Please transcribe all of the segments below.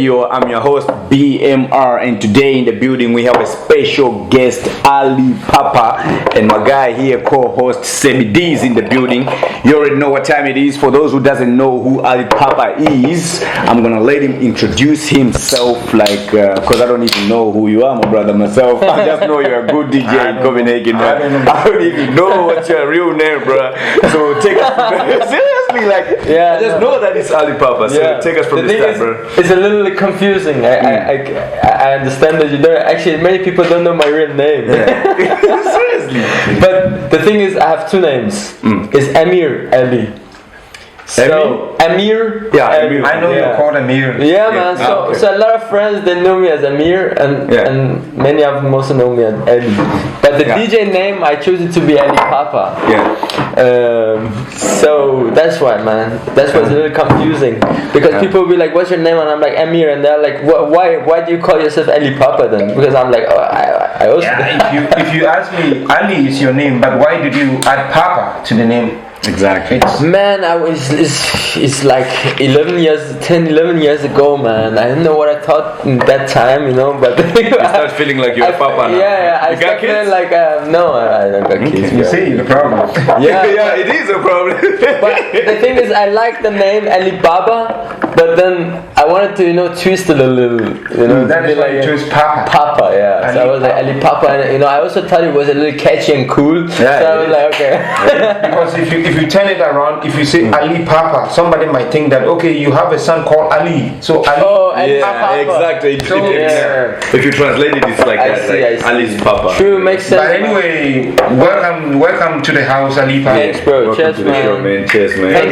I'm your host BMR, and today in the building we have a special guest, Ali Papa, and my guy here, co-host Semi D, is in the building. You already know what time it is. For those who doesn't know who Ali Papa is, I'm gonna let him introduce himself, because I don't even know who you are, my brother, myself. I just know you're a good DJ in Copenhagen. I don't even know what's your real name, bro. So take us seriously, I just know that it's Ali Papa. So take us from the start, bro. It's a little confusing. I understand that you don't. Actually, many people don't know my real name. Seriously. But the thing is, I have two names. It's Amir Ali. So Amir. Yeah, Ali. Amir. I know you're called Amir. Yeah, man. So a lot of friends, they know me as Amir, and many of them also know me as Ali. But the DJ name, I chose it to be Ali Papa. So that's why, man. That's what's a little confusing, because people will be like, "What's your name?" and I'm like Amir, and they're like, "Why do you call yourself Ali Papa then?" Because I'm like, I also. Yeah, if you ask me, Ali is your name, but why did you add Papa to the name? Exactly. Man, it's like 11 years ago, man. I don't know what I thought in that time, but you start feeling like you're a papa now. Yeah, I start feeling like no, I don't got kids. You see the problem. Yeah, it is a problem. But the thing is, I like the name Alibaba, but then I wanted to twist it a little, That is why you chose Papa. Papa, yeah. So I was like Ali Papa, and I also thought it was a little catchy and cool. Yeah, so I was like, okay. Because if you turn it around, if you say Ali Papa, somebody might think that you have a son called Ali. So Ali. Oh, Ali Papa. Exactly. If you translate it, it's like I see. Ali's Papa. True, makes sense. But anyway, welcome to the house, Ali Papa. Thanks, bro. Welcome Cheers, to the show, man. Cheers, man.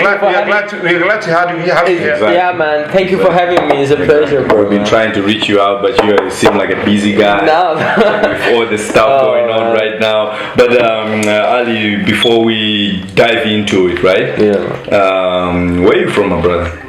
We're glad to have you here. Exactly. Yeah, man. Thank you for having me. It's a pleasure, bro. We've been trying to reach you out, but you seem like a busy guy. No. With all the stuff going on right now. But Ali, before we dive into it, right? Yeah. Where are you from, my brother?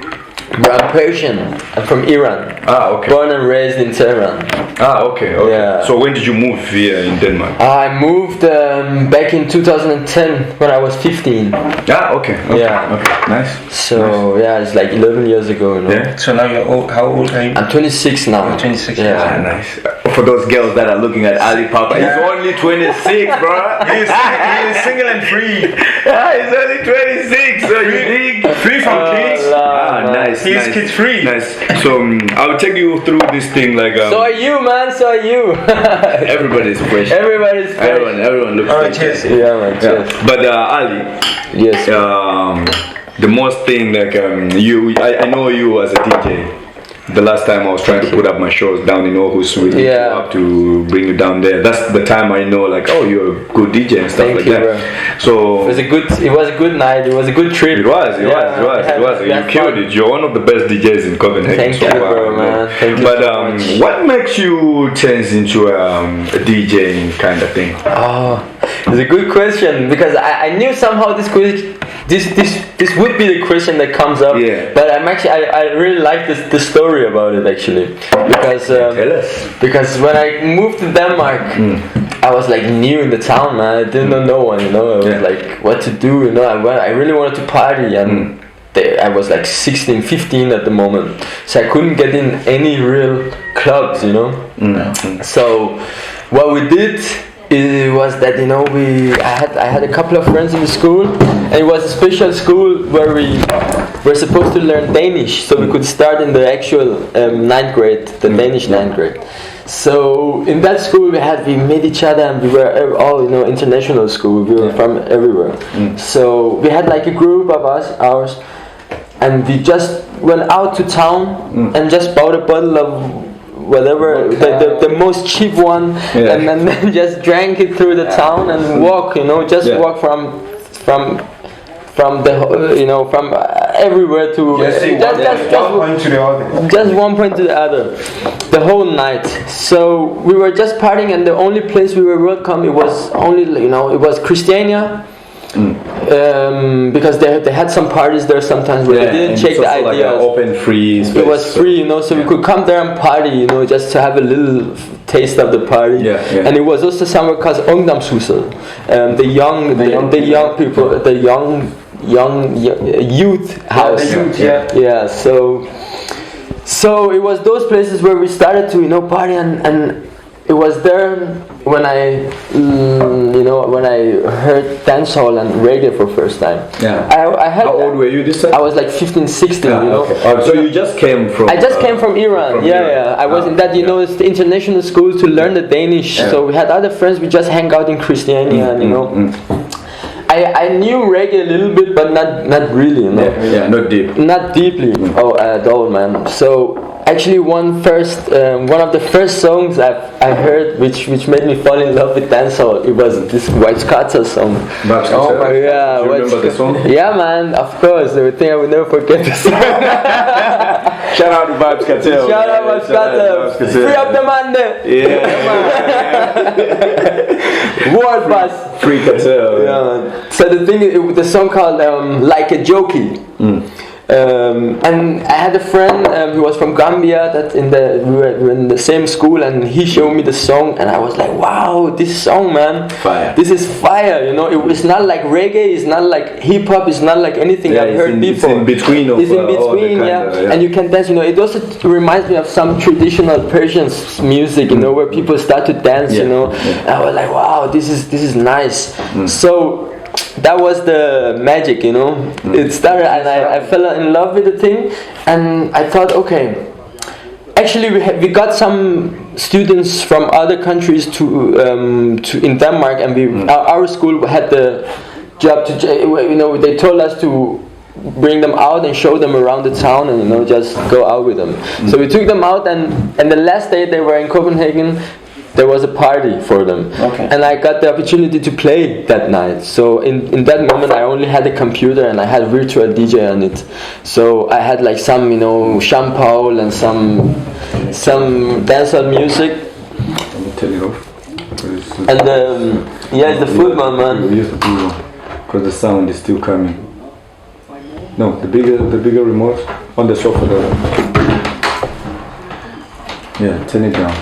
I'm Persian. I'm from Iran. Okay. Born and raised in Tehran. Okay. Yeah. So when did you move here in Denmark? I moved back in 2010 when I was 15. Okay. Yeah. Okay. Nice. So it's like 11 years ago. Yeah. So now you're old. How old are you? I'm 26 now. You're 26. Yeah. Nice. For those girls that are looking at Ali Papa, he's only 26, bro. He's single and free. He's only 26, so you dig? Free from kids. Nice. He's kid free. Nice. So I'll take you through this thing so are you, man. So are you. Everybody's fresh. Everybody's fresh. Everyone looks Alright, fresh. cheers. Yeah, man. Cheers. But Ali, Yes. the most thing I know you as a DJ. The last time I was trying to put up my shows down in Aarhus, we hit you up to bring you down there. That's the time I know, you're a good DJ and stuff Thank like you, that. bro. So It was a good night. It was a good trip. It was. You killed it. You're one of the best DJs in Copenhagen. Thank you, bro, man. Thank you But so much. what makes you change into a DJing kind of thing? Oh, it's a good question, because I knew somehow this would be the question that comes up. Yeah. But I really like the story about it, actually, because Tell us. because when I moved to Denmark, I was new in the town, man. I didn't know no one, I was like, what to do, I really wanted to party, and I was 16, 15 at the moment, so I couldn't get in any real clubs, So what we did was that I had a couple of friends in the school, and it was a special school where we were supposed to learn Danish, so we could start in the actual 9th grade, the Danish 9th grade. So in that school we met each other, and we were all international school. We were from everywhere. So we had a group of ours, and we just went out to town and just bought a bottle of whatever, the most cheap one, and then just drank it through the town and walk, walk from the from everywhere to just one point to the other, the whole night. So we were just partying, and the only place we were welcome, it was only it was Christiania. Because they had some parties there sometimes where they didn't check the ideas. Open free space. It was free, so we could come there and party, just to have a little taste of the party. And it was also somewhere called Ungdomshuset, the young people, the young youth house. The youth, So So it was those places where we started to, you know, party, and it was there when I, when I heard dancehall and reggae for first time. Yeah. I had. How old were you this time? I was like 15, 16. Yeah, You know. okay. So you just came from. I just came from Iran. From yeah, Iran. yeah. I was in that, it's the international school to learn the Danish. Yeah. So we had other friends. We just hang out in Christiania, and you know. I knew reggae a little bit, but not really, you know. Yeah, not deep. Not deeply, at all, man. So actually, one of the first songs I heard, which made me fall in love with dancehall, it was this White Scotta song. Babs Oh Cartel? my, yeah. Do you remember the song? Yeah, man. Of course. I think I would never forget the song. Shout out to Babs Cartel. Shout out White Scotta. Free up the man there. Yeah. World Bus. Free Cartel. Yeah, man. So the thing is, the song called Like a Jokey. And I had a friend who was from Gambia that we were in the same school, and he showed me the song, and I was like, wow, this song, man, Fire. this is fire, you know. It's not like reggae, it's not like hip hop, it's not like anything I've heard before. It's in between of It's in all the between, kind of, and you can dance, you know. It also reminds me of some traditional Persian music, you know, where people start to dance, you know. And I was like, wow, this is nice. So that was the magic, you know. It started, and I fell in love with the thing, and I thought, okay, actually we got some students from other countries to in Denmark, and our school had the job to, you know, they told us to bring them out and show them around the town, and you know, just go out with them. So we took them out, and the last day they were in Copenhagen, there was a party for them, and I got the opportunity to play that night. So in that moment I only had a computer, and I had virtual DJ on it. So I had like some, you know, Sean Paul and some dancehall music. Let me turn it off. And it's the football, man. Because the sound is still coming. No, the bigger remote on the sofa. Yeah, turn it down.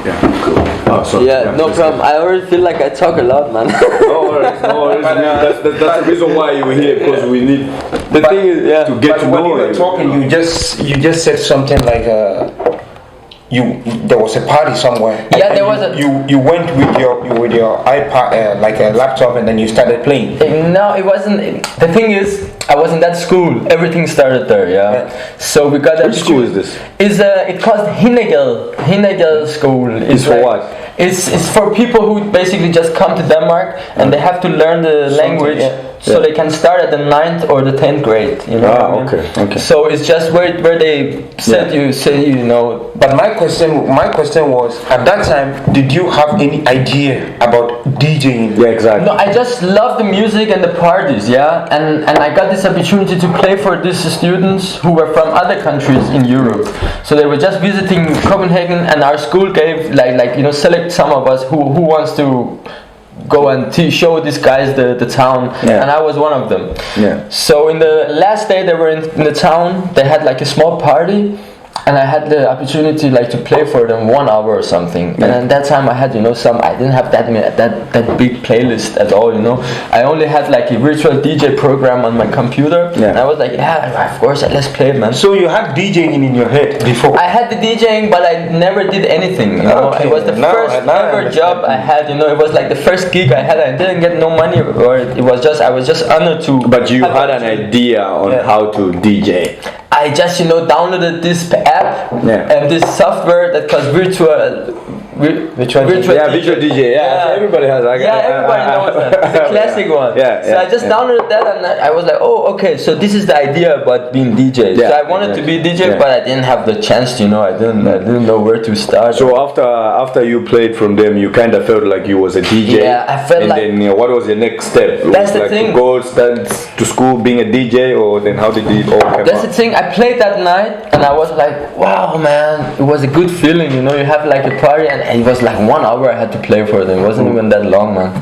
Yeah, cool. Oh, sorry. Yeah, no problem. I already feel like I talk a lot, man. No worries. That's the reason why you were here, because we need The thing is, to get to when know you were talking, you just said something like there was a party somewhere. Yeah, and there was you went with your iPad, like a laptop, and then you started playing. No, it wasn't. The thing is, I was in that school. Everything started there, yeah. So we got that. Which school is this? It's called Hinegel School. It's for what? It's for people who basically just come to Denmark and they have to learn the language, so they can start at the 9th or the 10th grade. You know. Ah, okay. So it's just where they send you, you know. But my question was, at that time, did you have any idea about DJing? Yeah, exactly. No, I just love the music and the parties, yeah. And I got this opportunity to play for these students who were from other countries in Europe. So they were just visiting Copenhagen, and our school gave like you know, select some of us who wants to go and show these guys the town, and I was one of them. Yeah. So in the last day they were in the town, they had like a small party, and I had the opportunity like to play for them 1 hour or something. And at that time I had, you know, I didn't have that big playlist at all, you know. I only had like a virtual DJ program on my computer, and I was like, yeah, of course, let's play, man. So you had DJing in your head before? I had the DJing, but I never did anything, you know. Okay. It was the first ever job I had, you know. It was like the first gig I had. I didn't get no money, or I was just honored to. But you had an idea on how to DJ. I just, you know, downloaded this app and this software that calls virtual DJ. Yeah, everybody has. Everybody knows that. It's a classic one. So I just downloaded that, and I was like, oh, okay. So this is the idea about being DJ. So I wanted to be DJ, but I didn't have the chance. You know, I didn't know where to start. So after you played from them, you kind of felt like you was a DJ. Yeah, I felt and like. And then what was your next step? That's the like thing. To go start to school being a DJ, or then how did it all come That's out? the thing. I played that night, and I was like, wow, man, it was a good feeling. You know, you have like a party, and it was like 1 hour I had to play for them. It wasn't even that long, man.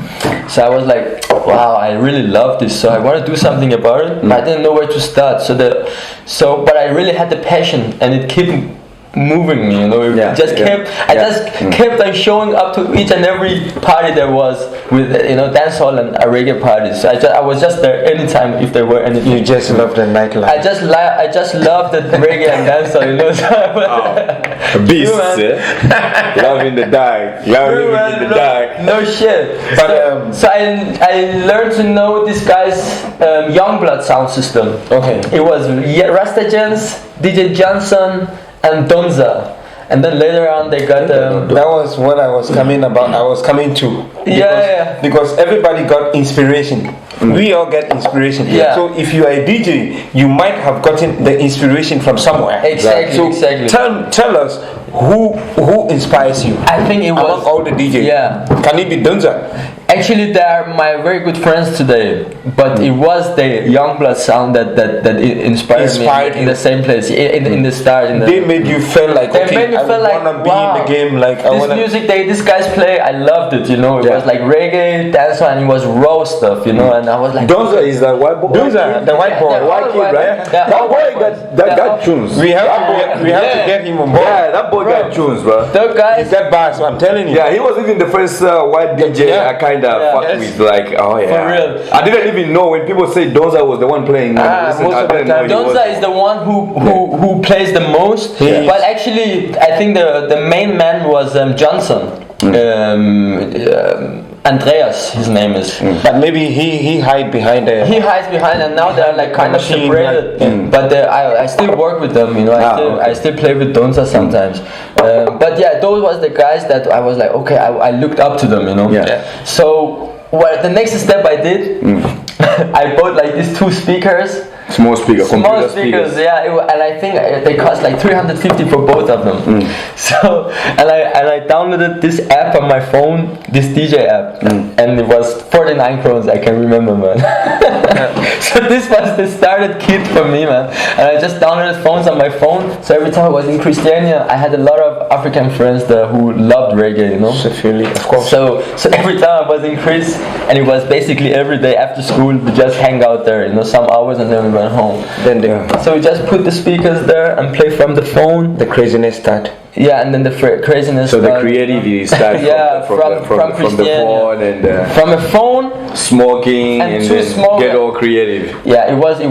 So I was like, wow, I really love this. So I want to do something about it, but I didn't know where to start. But I really had the passion, and it kept moving me, you know. Yeah, It just yeah, kept, I yeah. just kept on showing up to each and every party there was with, you know, dancehall and reggae parties. So I was just there anytime if there were anything. You just love the nightlife. I just love the reggae and dancehall, you know. So Beasts, True, eh? Love in the dark. Love True, living man, in the dark. no shit. But, So I learned to know this guy's Youngblood sound system. Okay. It was Rasta Jens, DJ Johnson, and Donza. And then later on they got That was what I was coming about. I was coming to. Because everybody got inspiration. We all get inspiration. Yeah. So if you are a DJ, you might have gotten the inspiration from somewhere. Exactly, So exactly. Tell us who inspires you. I think it Among was all the DJs. Yeah. Can it be Donza? Actually, they are my very good friends today, but it was the Youngblood sound that inspired Inspired me in you. the same place in the start. They made you feel like, They okay, made me I feel like, wanna be wow, in the game. Like I this wanna. music these guys play, I loved it. You know, it was like reggae, dancehall, and it was raw stuff. You know, and I was like, Donza is the white boy. Donza, the white boy. they're all White kid, white- right? they're That all boy white boys. got They're all- tunes. We have to get him on board. Yeah, that boy got tunes, bro. Those guys. That bars, I'm telling you. Yeah, he was even the first white DJ Yeah. I kind of Yeah. fucked Yes. with. Like, oh yeah. For real. I didn't even know when people say Donza was the one playing. Most of the time. Donza is the one who plays the most, Yeah. but actually I think the main man was Johnson. Andreas, his name is. But maybe he hide behind the. He hides behind, and now they're like kind of Machine, separated. like, But I still work with them, you know. I still play with Donza sometimes. But yeah, those was the guys that I was like, okay, I looked up to them, you know. Yeah. So the next step I did, I bought like these two speakers. Small speaker, Small computer speakers, yeah, and I think they cost like 350 for both of them. So, and I downloaded this app on my phone, this DJ app, and it was 49 crowns. I can remember, man. So this was the started kit for me, man. And I just downloaded phones on my phone. So every time I was in Christiania, I had a lot of African friends there who loved reggae, you know. Of course. So every time I was in Chris, and it was basically every day after school, we just hang out there, you know, some hours, and then we went home. Then So we just put the speakers there and play from the phone. the craziness start. Yeah, and then the craziness. So the started, creativity starts Yeah, from the Christiania. phone and From a phone. smoking And and too then small. get all creative. Yeah, it was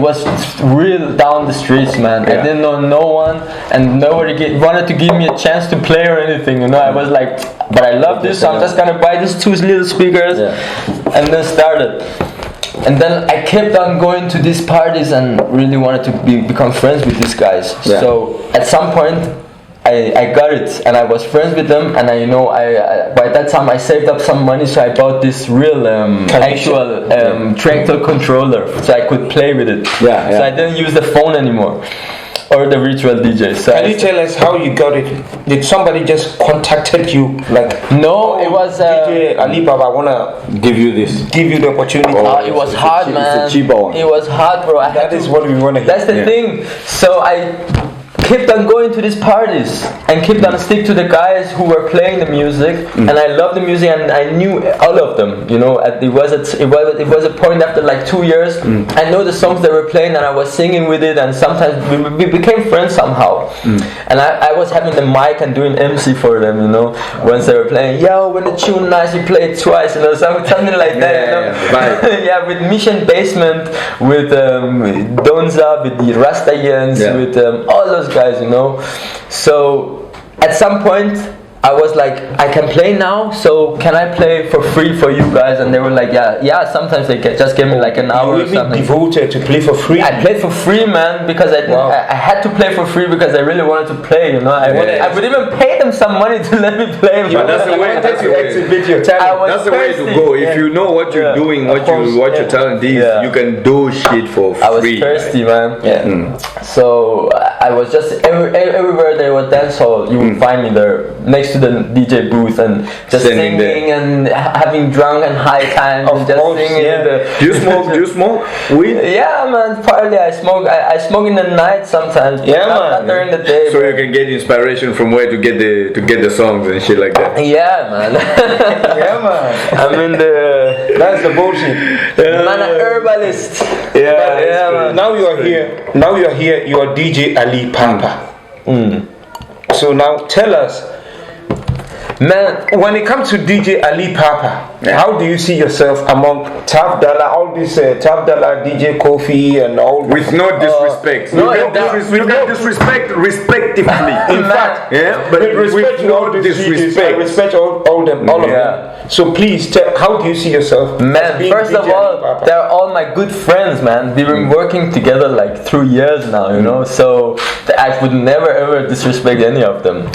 real down the streets, man. I Yeah. didn't know no one, and nobody wanted to give me a chance to play or anything. You know, I was like, but I love this, so I'm just gonna buy these two little speakers, and then started. And then I kept on going to these parties and really wanted to become friends with these guys. Yeah. So at some point, I got it, and I was friends with them, and I by that time I saved up some money, so I bought this real actual tractor controller, so I could play with it. Yeah, So yeah. I didn't use the phone anymore, or the virtual DJ. So Can you tell us how you got it? Did somebody just contacted you like? No, it was. DJ Ali Baba, I wanna Give you this. give you the opportunity. It was hard, man. It's a cheaper one. It was hard, bro. That is what we wanna hear. That's the thing. So I kept on going to these parties and kept on stick to the guys who were playing the music, and I loved the music, and I knew all of them. You know, it was a point after like 2 years. I know the songs they were playing, and I was singing with it, and sometimes we became friends somehow. And I was having the mic and doing MC for them. You know, once they were playing, yo, when the tune nice, you play it twice. You know, something like that. You know? Yeah, with Mission Basement, with Donza, with the Rasta Jens, with all those guys, you know. So at some point I was like, I can play now, so can I play for free for you guys? And they were like, yeah. Sometimes they just give me like an hour You or something. devoted to play for free. I played for free, man, because I had to play for free because I really wanted to play, you know. I would even pay them some money to let me play. But that's the way. That's the way. exhibit your I talent. was That's the way to thirsty. go. If you know what you're doing, what your talent is, you can do shit for free. I was thirsty, man. Yeah. So I was just everywhere there was dance hall, you would find me there next to the DJ booth and just Standing singing there. and having drunk and high times and just course, singing. Do you smoke? Do you smoke weed? Yeah, man. Partly I smoke. I smoke in the night sometimes. But not during the day. So you can get inspiration from where to get the songs and shit like that. Yeah, man. Yeah, man. I'm in the That's the bullshit. man, an herbalist. Yeah, man. Now you are here. You are DJ Ali Papa. So now tell us, man, when it comes to DJ Ali Papa, how do you see yourself among Top Dollar, all this Top Dollar, DJ Kofi, and all? With no disrespect. You get disrespect respectively. In fact, but with no disrespect. I respect all of them. So please, how do you see yourself? Man, first of all, they're all my good friends, man. We've been working together like 3 years now, you know. So I would never ever disrespect any of them.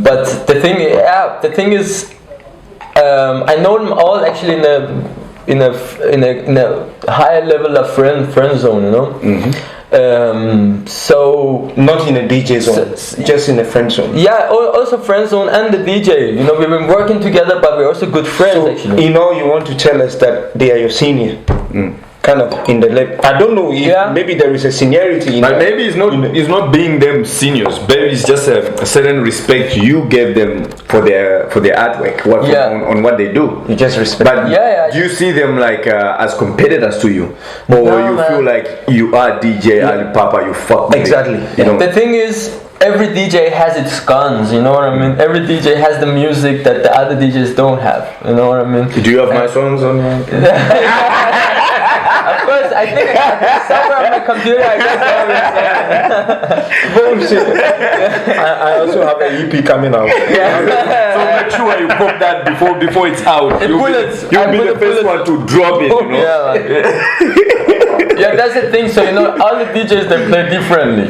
But the thing is, I know them all actually in a higher level of friend zone, you know. So not in a DJ zone, just in a friend zone. Yeah, also friend zone and the DJ. You know, we've been working together, but we're also good friends. So, actually, you know, you want to tell us that they are your senior. Kind of in the level. I don't know if maybe there is a seniority in but maybe it's not being them seniors. Maybe it's just a certain respect you gave them for their artwork, on what they do. You just respect. But do you see them like as competitors to you, or you feel like you are DJ Ali Papa? You fuck with exactly. You know? The thing is, every DJ has its guns, you know what I mean? Every DJ has the music that the other DJs don't have, you know what I mean? Do you have my songs on your Of course, I think somewhere on my computer I got bullshit. I also have an EP coming out. So make sure you pop that before it's out. You'll be the first one to drop it, you know? Yeah, that's the thing. So you know, all the DJs they play differently,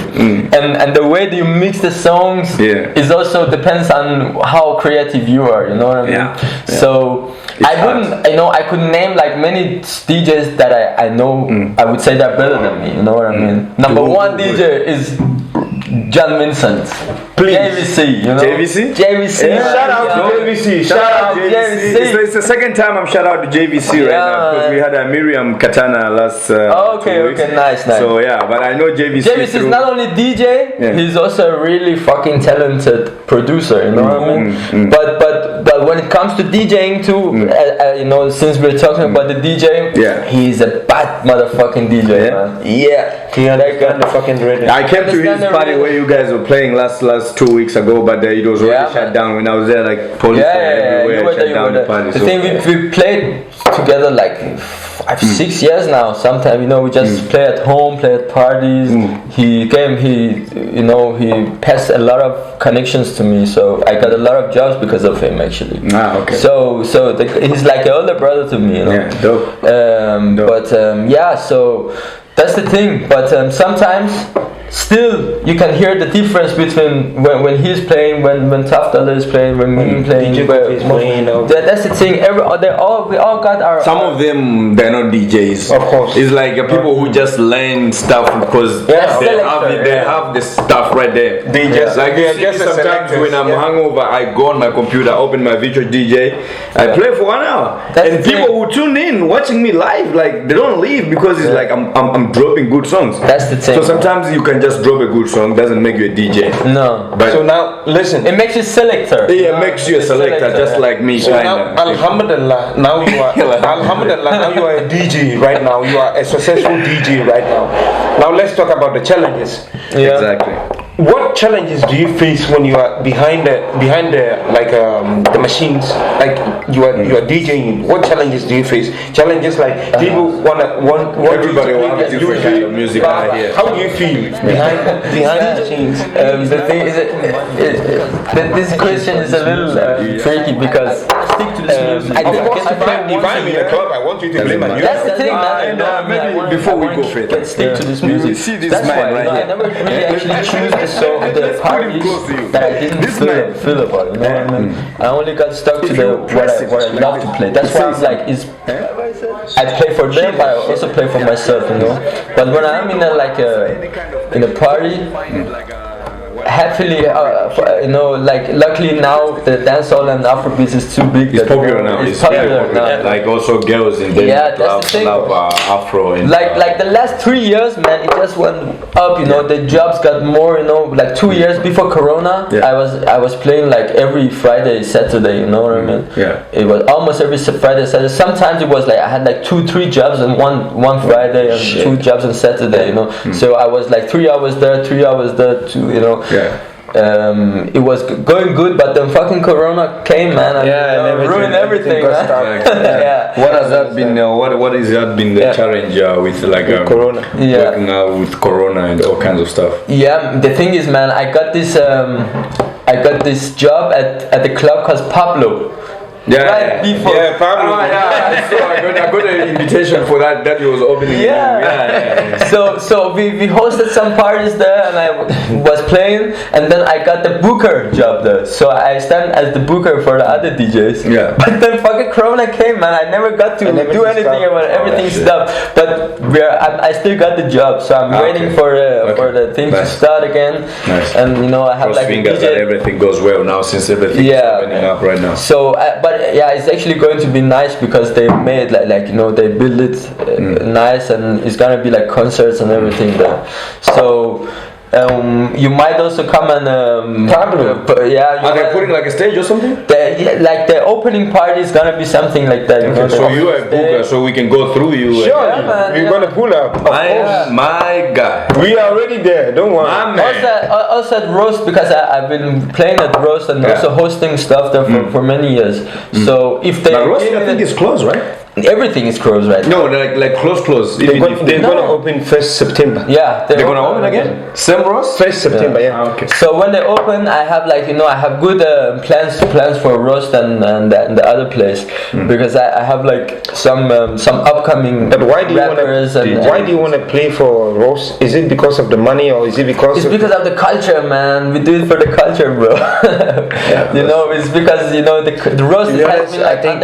and the way that you mix the songs is also depends on how creative you are. You know what I mean? So I wouldn't, you know, I could name like many DJs that I know. I would say they're better than me. You know what I mean? Number one DJ is John Vincent. Please. JVC, you know? JVC? Shout out to JVC. Shout out to JVC. It's the second time I'm shout out to JVC right now because we had a Miriam Katana last 2 weeks. Okay, nice. So but I know JVC. JVC is not only DJ, he's also a really fucking talented producer, you know what I mean? But when it comes to DJing too, you know, since we're talking about the DJ, he's a bad motherfucking DJ, man. He understand the fucking rhythm. I came to his party where you guys were playing last 2 weeks ago, but it was already shut down. When I was there, like police everywhere shut down the party. The thing we played together like 5-6 years now. Sometimes, you know, we just play at home, play at parties. He passed a lot of connections to me, so I got a lot of jobs because of him actually. So he's like an older brother to me, you know. Yeah, dope. But so that's the thing. But sometimes still you can hear the difference between when he's playing, when Tough Dollar is playing, when me playing. That's the thing. We all got our. Some of them they're not DJs. Of course, it's like people who just learn stuff because they have the stuff right there. They just sometimes when I'm hungover, I go on my computer, open my virtual DJ, I play for 1 hour, and people who tune in watching me live, like they don't leave because it's like I'm dropping good songs. That's the thing. So sometimes you can just drop a good song, doesn't make you a DJ. No. But so now listen, it makes you selector. Yeah, it makes you a selector, just like me. So now, Alhamdulillah, now you are a DJ right now. You are a successful DJ right now. Now let's talk about the challenges. Exactly. What challenges do you face when you are behind the machines? Like you are DJing. What challenges do you face? Challenges like people want everybody want a different kind of music out here. How do you feel behind the machines? The thing is, this question is a little tricky because stick to this music. If I'm in a club, I want you to play my music. That's the thing, man. Maybe before we go further, stick to this music. See this That's man why right here. I never really actually choose the parties that I didn't feel about. You know what I mean? I only got stuck to what I love to play. That's why I'm like, I play for them, but I also play for myself. You know. But when I'm in a party. Happily, you know, like luckily now the dancehall and Afrobeats is too big. It's popular now. It's popular now. Like also girls in there love Afro. And like the last 3 years, man, it just went up. You know, the jobs got more. You know, like 2 years before Corona, I was playing like every Friday, Saturday. You know what I mean? Yeah. It was almost every Friday, Saturday. Sometimes it was like I had like 2-3 jobs on one Friday and 2 jobs on Saturday. You know, so I was like 3 hours there, 3 hours there, 2. You know. Yeah. it was going good, but then fucking Corona came, man, and ruined everything. got Man. stopped. Yeah. What has that been? What has that been the challenge with like Corona? Yeah. working out with Corona and all kinds of stuff? Yeah, the thing is, man, I got this job at the club called Pablo. Right before. Yeah, Pablo. So I got an invitation for that he was opening. Yeah. So we hosted some parties there, and I was playing, and then I got the booker job there. So I stand as the booker for the other DJs. Yeah. But then fucking Corona came, man. I never got to do anything about it. Everything stopped. But I still got the job, so I'm waiting for the thing to start again. Nice. And you know, I have Cross like a fingers DJ. that everything goes well now since everything is opening up right now. So, but yeah, it's actually going to be nice because they made like you know, they build it nice, and it's gonna be like concerts and everything there. So you might also come and Pablo. yeah. Are they putting like a stage or something? Like the opening party is gonna be something like that. You know, So you are a booker, so we can go through you. Sure, Yeah, man, we're yeah. gonna pull up. Of course. My guy. We are already there. Don't worry. My man. Also at Roast, because I've been playing at Roast and also hosting stuff there for many years. So if they But Ross, give I me think the- it's closed, right? everything is closed right now. No, like close. They're Even if they're No. gonna open 1st September. Yeah, they're gonna open again. Same Ross? 1st September, yeah. Ah, okay. So when they open, I have like, you know, I have good plans for Roast and the other place, because I have like some upcoming But why do you rappers wanna play for Rose? Is it because of the money, or is it because It's because of the culture, man. We do it for the culture, bro. You know, it's because, you know, the Roast To be has honest, been I like think-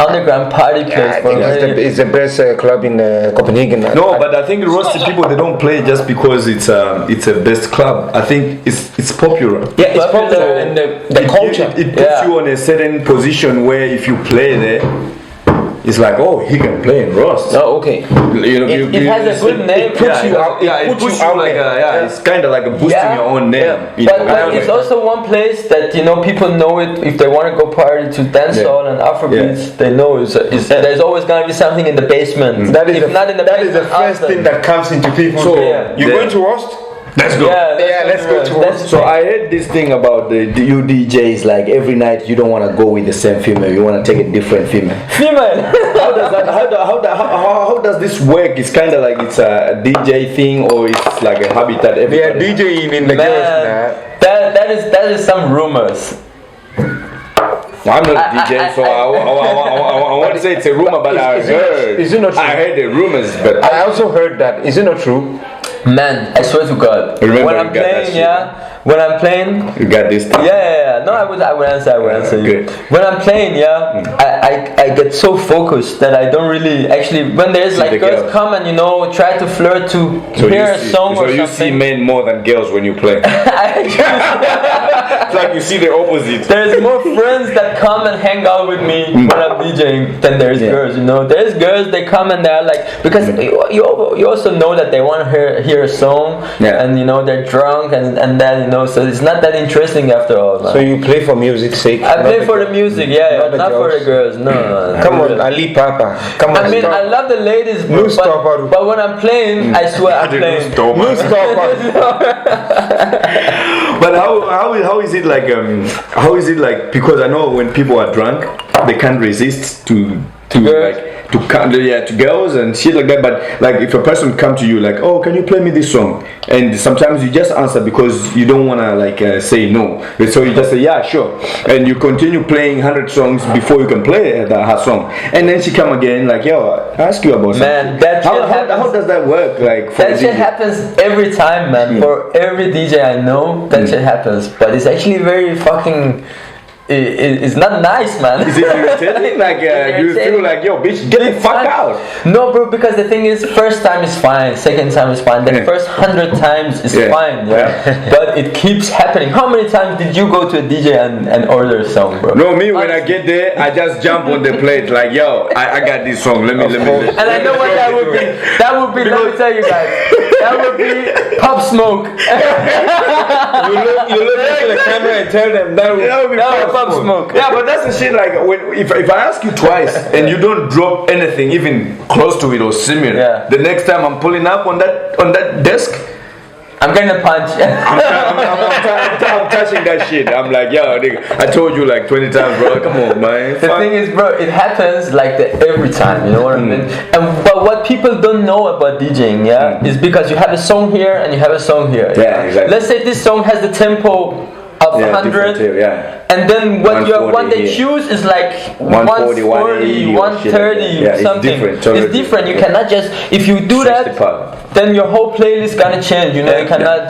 underground party place I for think many. it's the best club in Copenhagen. No, but I think Rusty people, they don't play just because it's a best club. I think it's popular. Yeah, it's Popular. popular and the culture. It puts Yeah. you on a certain position where if you play there, it's like, oh, he can play in Rust. Oh, okay. You know, It has a good name. It puts you out. It puts you like it's kind of like a boosting your own name. you But, know, but it's also one place that, you know, people know it if they want to go party to dancehall and Afrobeats. They know there's always gonna be something in the basement. That is if not in the that is the basement, first outside. thing that comes into people. So, you're going to Rust? Let's go. Yeah, let's go to that's- So I heard this thing about the you DJs, like every night you don't want to go with the same female, you want to take a different female. female. How does that? How does this work? It's kind of like it's a DJ thing, or it's like a habitat. They are Everybody. DJing in the girls now. That is some rumors. I'm not a DJ, so I want to say it's a rumor, but I heard. Is it not true? I heard the rumors, but I also heard that. Is it not true? Man, I swear to God. Remember when you I'm got that playing, shit. when I'm playing, you got this thing. yeah. No, I would answer you. Good. When I'm playing, I get so focused that I don't really actually. When there's like the girls girls. come and, you know, try to flirt to So hear you a see, song so or you see something. men more than girls when you play. It's like you see the opposite. There's more friends that come and hang out with me when I'm DJing than there's girls, you know. There's girls, they come and they're like, because you also know that they want to hear a song, and, you know, they're drunk and then, you know, so it's not that interesting after all, man. So you play for music's sake? I play for the music, not for the girls, no. Come on, Ali Papa. Come on. I mean, I love the ladies, bro, Mustafa. but when I'm playing, I swear I'm playing. But how is it like how is it like, because I know when people are drunk they can't resist to girls. like to girls and shit like that, but like if a person come to you like, oh, can you play me this song, and sometimes you just answer because you don't want to like say no, so you just say yeah, sure, and you continue playing 100 songs before you can play her song, and then she come again like, yo, I ask you about something. Man, that shit happens. How does that work, like for That a shit DJ? happens every time, man. For every DJ I know, that shit happens. But it's actually very fucking. It's not nice, man. Is it irritating? Like, do you feel like, yo, bitch, get the fuck out? No, bro, because the thing is, first time is fine, second time is fine, the first 100 times is fine, but it keeps happening. How many times did you go to a DJ and order a song, bro? No, me, when I get there, I just jump on the plate, like, yo, I got this song, let me. And I know what that would be. That would be, let me tell you guys, that would be Pop Smoke. You look into the camera and tell them that That would be Pop Smoke. Yeah, but that's the shit, like, if I ask you twice and you don't drop anything even close to it or similar, the next time I'm pulling up on that desk, I'm getting a punch. I'm touching that shit. I'm like, yo, nigga, I told you like 20 times, bro. Come on, man. The thing is, bro, it happens like that every time. You know what I mean? But what people don't know about DJing, is because you have a song here and you have a song here. Yeah, exactly. Let's say this song has the tempo of 100, and then what they choose is like 140, 130, something. It's different. You cannot just, if you do that, then your whole playlist gonna change. You know, you cannot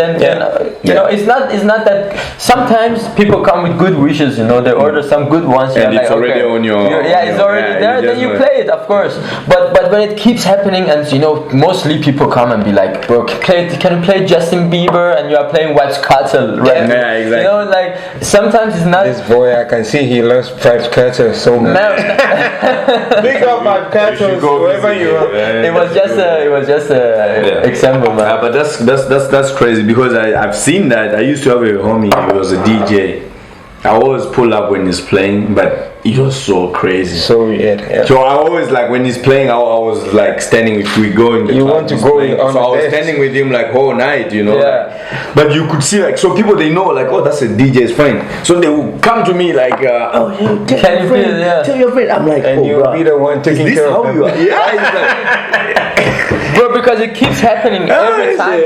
you know, it's not that. Sometimes people come with good wishes. You know, they order some good ones. And it's like, already on your. It's already there. Then you play it, of course. But when it keeps happening, and you know, mostly people come and be like, bro, can you play Justin Bieber? And you are playing Vybz Kartel, right? Yeah, exactly. You know, like sometimes it's not. This boy, I can see he loves Vybz Kartel so much. Big up Vybz Kartel, wherever you are. It was just a example, man. Yeah, but that's crazy because I've seen that. I used to have a homie. He was a DJ. I always pull up when he's playing, but he was so crazy. So weird. Yeah. So I always like when he's playing. I was like standing. If we go in the you club, want to he's go playing. on So I was the standing with him like whole night, you know. Yeah. Like, but you could see like so people they know like oh that's a DJ's friend. So they will come to me like oh yeah, tell your friend, tell your friend. I'm like and you'll be the one taking care of them. Bro, because it keeps happening every time.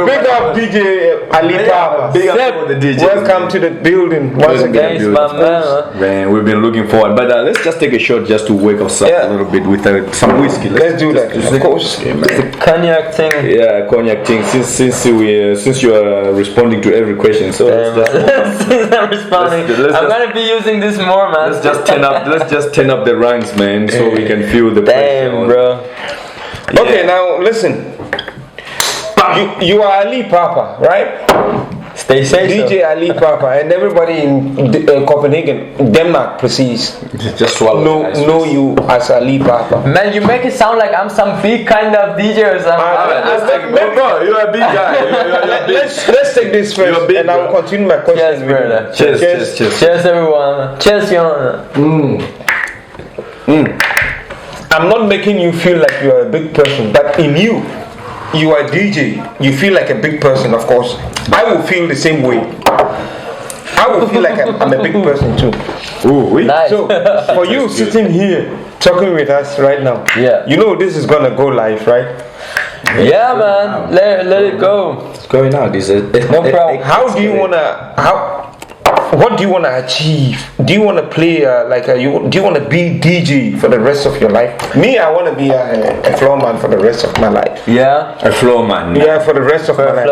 Big up DJ Ali Papa. Big up for the DJ. Welcome to the building once again. Thanks, man. Man, we've been looking forward. But let's just take a shot just to wake us up a little bit with some whiskey. Let's do that. Of course. The cognac thing. Yeah, cognac thing. Since you are responding to every question, so let's just since I'm responding, I'm gonna be using this more, man. Let's just turn up the ranks, man, so we can feel the pressure. Damn, bro. Okay, now listen. You are Ali Papa, right? Stay safe. DJ Ali Papa, and everybody in Copenhagen, Denmark, precis. Just swallow. Know you as Ali Papa. Man, you make it sound like I'm some big kind of DJ or something. Bro, you're a big guy. Let's take this first, and I will continue my question. Cheers, brother. Cheers. Cheers, everyone. Cheers, Jon. I'm not making you feel like you are a big person, but in you are a DJ. You feel like a big person, of course. I will feel the same way. I will feel like I'm a big person too. Nice. So for you sitting here talking with us right now, you know this is gonna go live, right? Yeah, man. Let it go. It's going out. No problem. How do you wanna what do you wanna achieve? Do you wanna play do you wanna be DJ for the rest of your life? Me, I wanna be a floor man for the rest of my life. Yeah. A floor man. Yeah, for the rest of my life.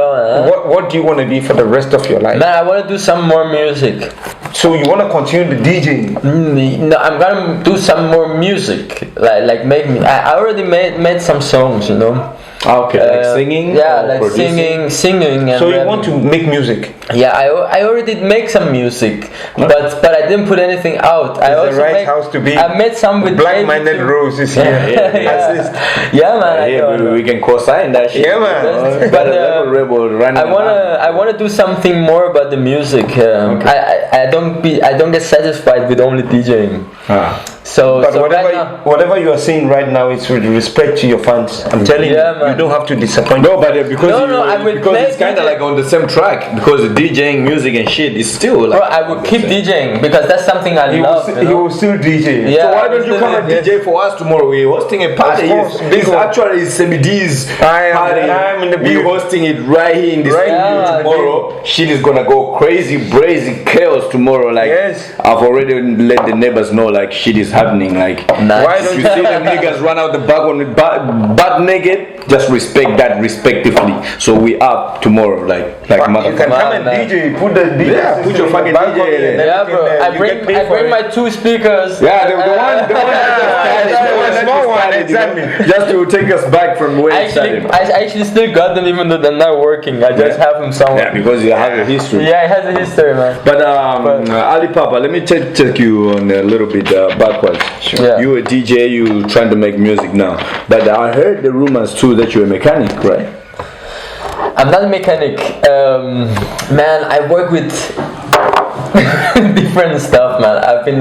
What do you wanna be for the rest of your life? Man, I wanna do some more music. So you wanna continue the DJing? No, I'm gonna do some more music. Like make me. I already made some songs, you know. Okay, like singing? Yeah, like producing? singing. And so you want to make music? Yeah, I already make some music, but I didn't put anything out. It's the right house to be. I made some with Black-minded Rose is here. Yeah, man. We can co-sign that shit. Yeah, man. But I wanna do something more about the music. I don't get satisfied with only DJing. But whatever you are saying right now is with respect to your fans. I'm telling you, man. you don't have to disappoint. No, but because because it's kind of like on the same track. Because DJing, music, and shit is still like. Bro, I would keep DJing because that's something I love. He will still DJ. Yeah, so why don't you come and DJ for us tomorrow? We're hosting a party. It's actually Semidi's party. I'm in the We're hosting it right here in the studio tomorrow. Shit is gonna go crazy, brazy chaos tomorrow. Like I've already let the neighbors know. Like shit is happening. Like why don't you see them niggas run out the back on the butt naked? Just respect that respectively. So we up tomorrow, like motherfucker. You can come and DJ. Put the DJ. Yeah, put your fucking DJ. Yeah, bro. I bring my 2 speakers. Yeah, the one small one, exactly. Just to take us back from where it started. I actually still got them even though they're not working. I just have them somewhere. Yeah, because you have a history. Yeah, it has a history, man. But Ali Papa, let me take you on a little bit backwards. Yeah. You a DJ, you trying to make music now. But I heard the rumors too that you're a mechanic, right? I'm not a mechanic. Man, I work with different stuff, man. I've been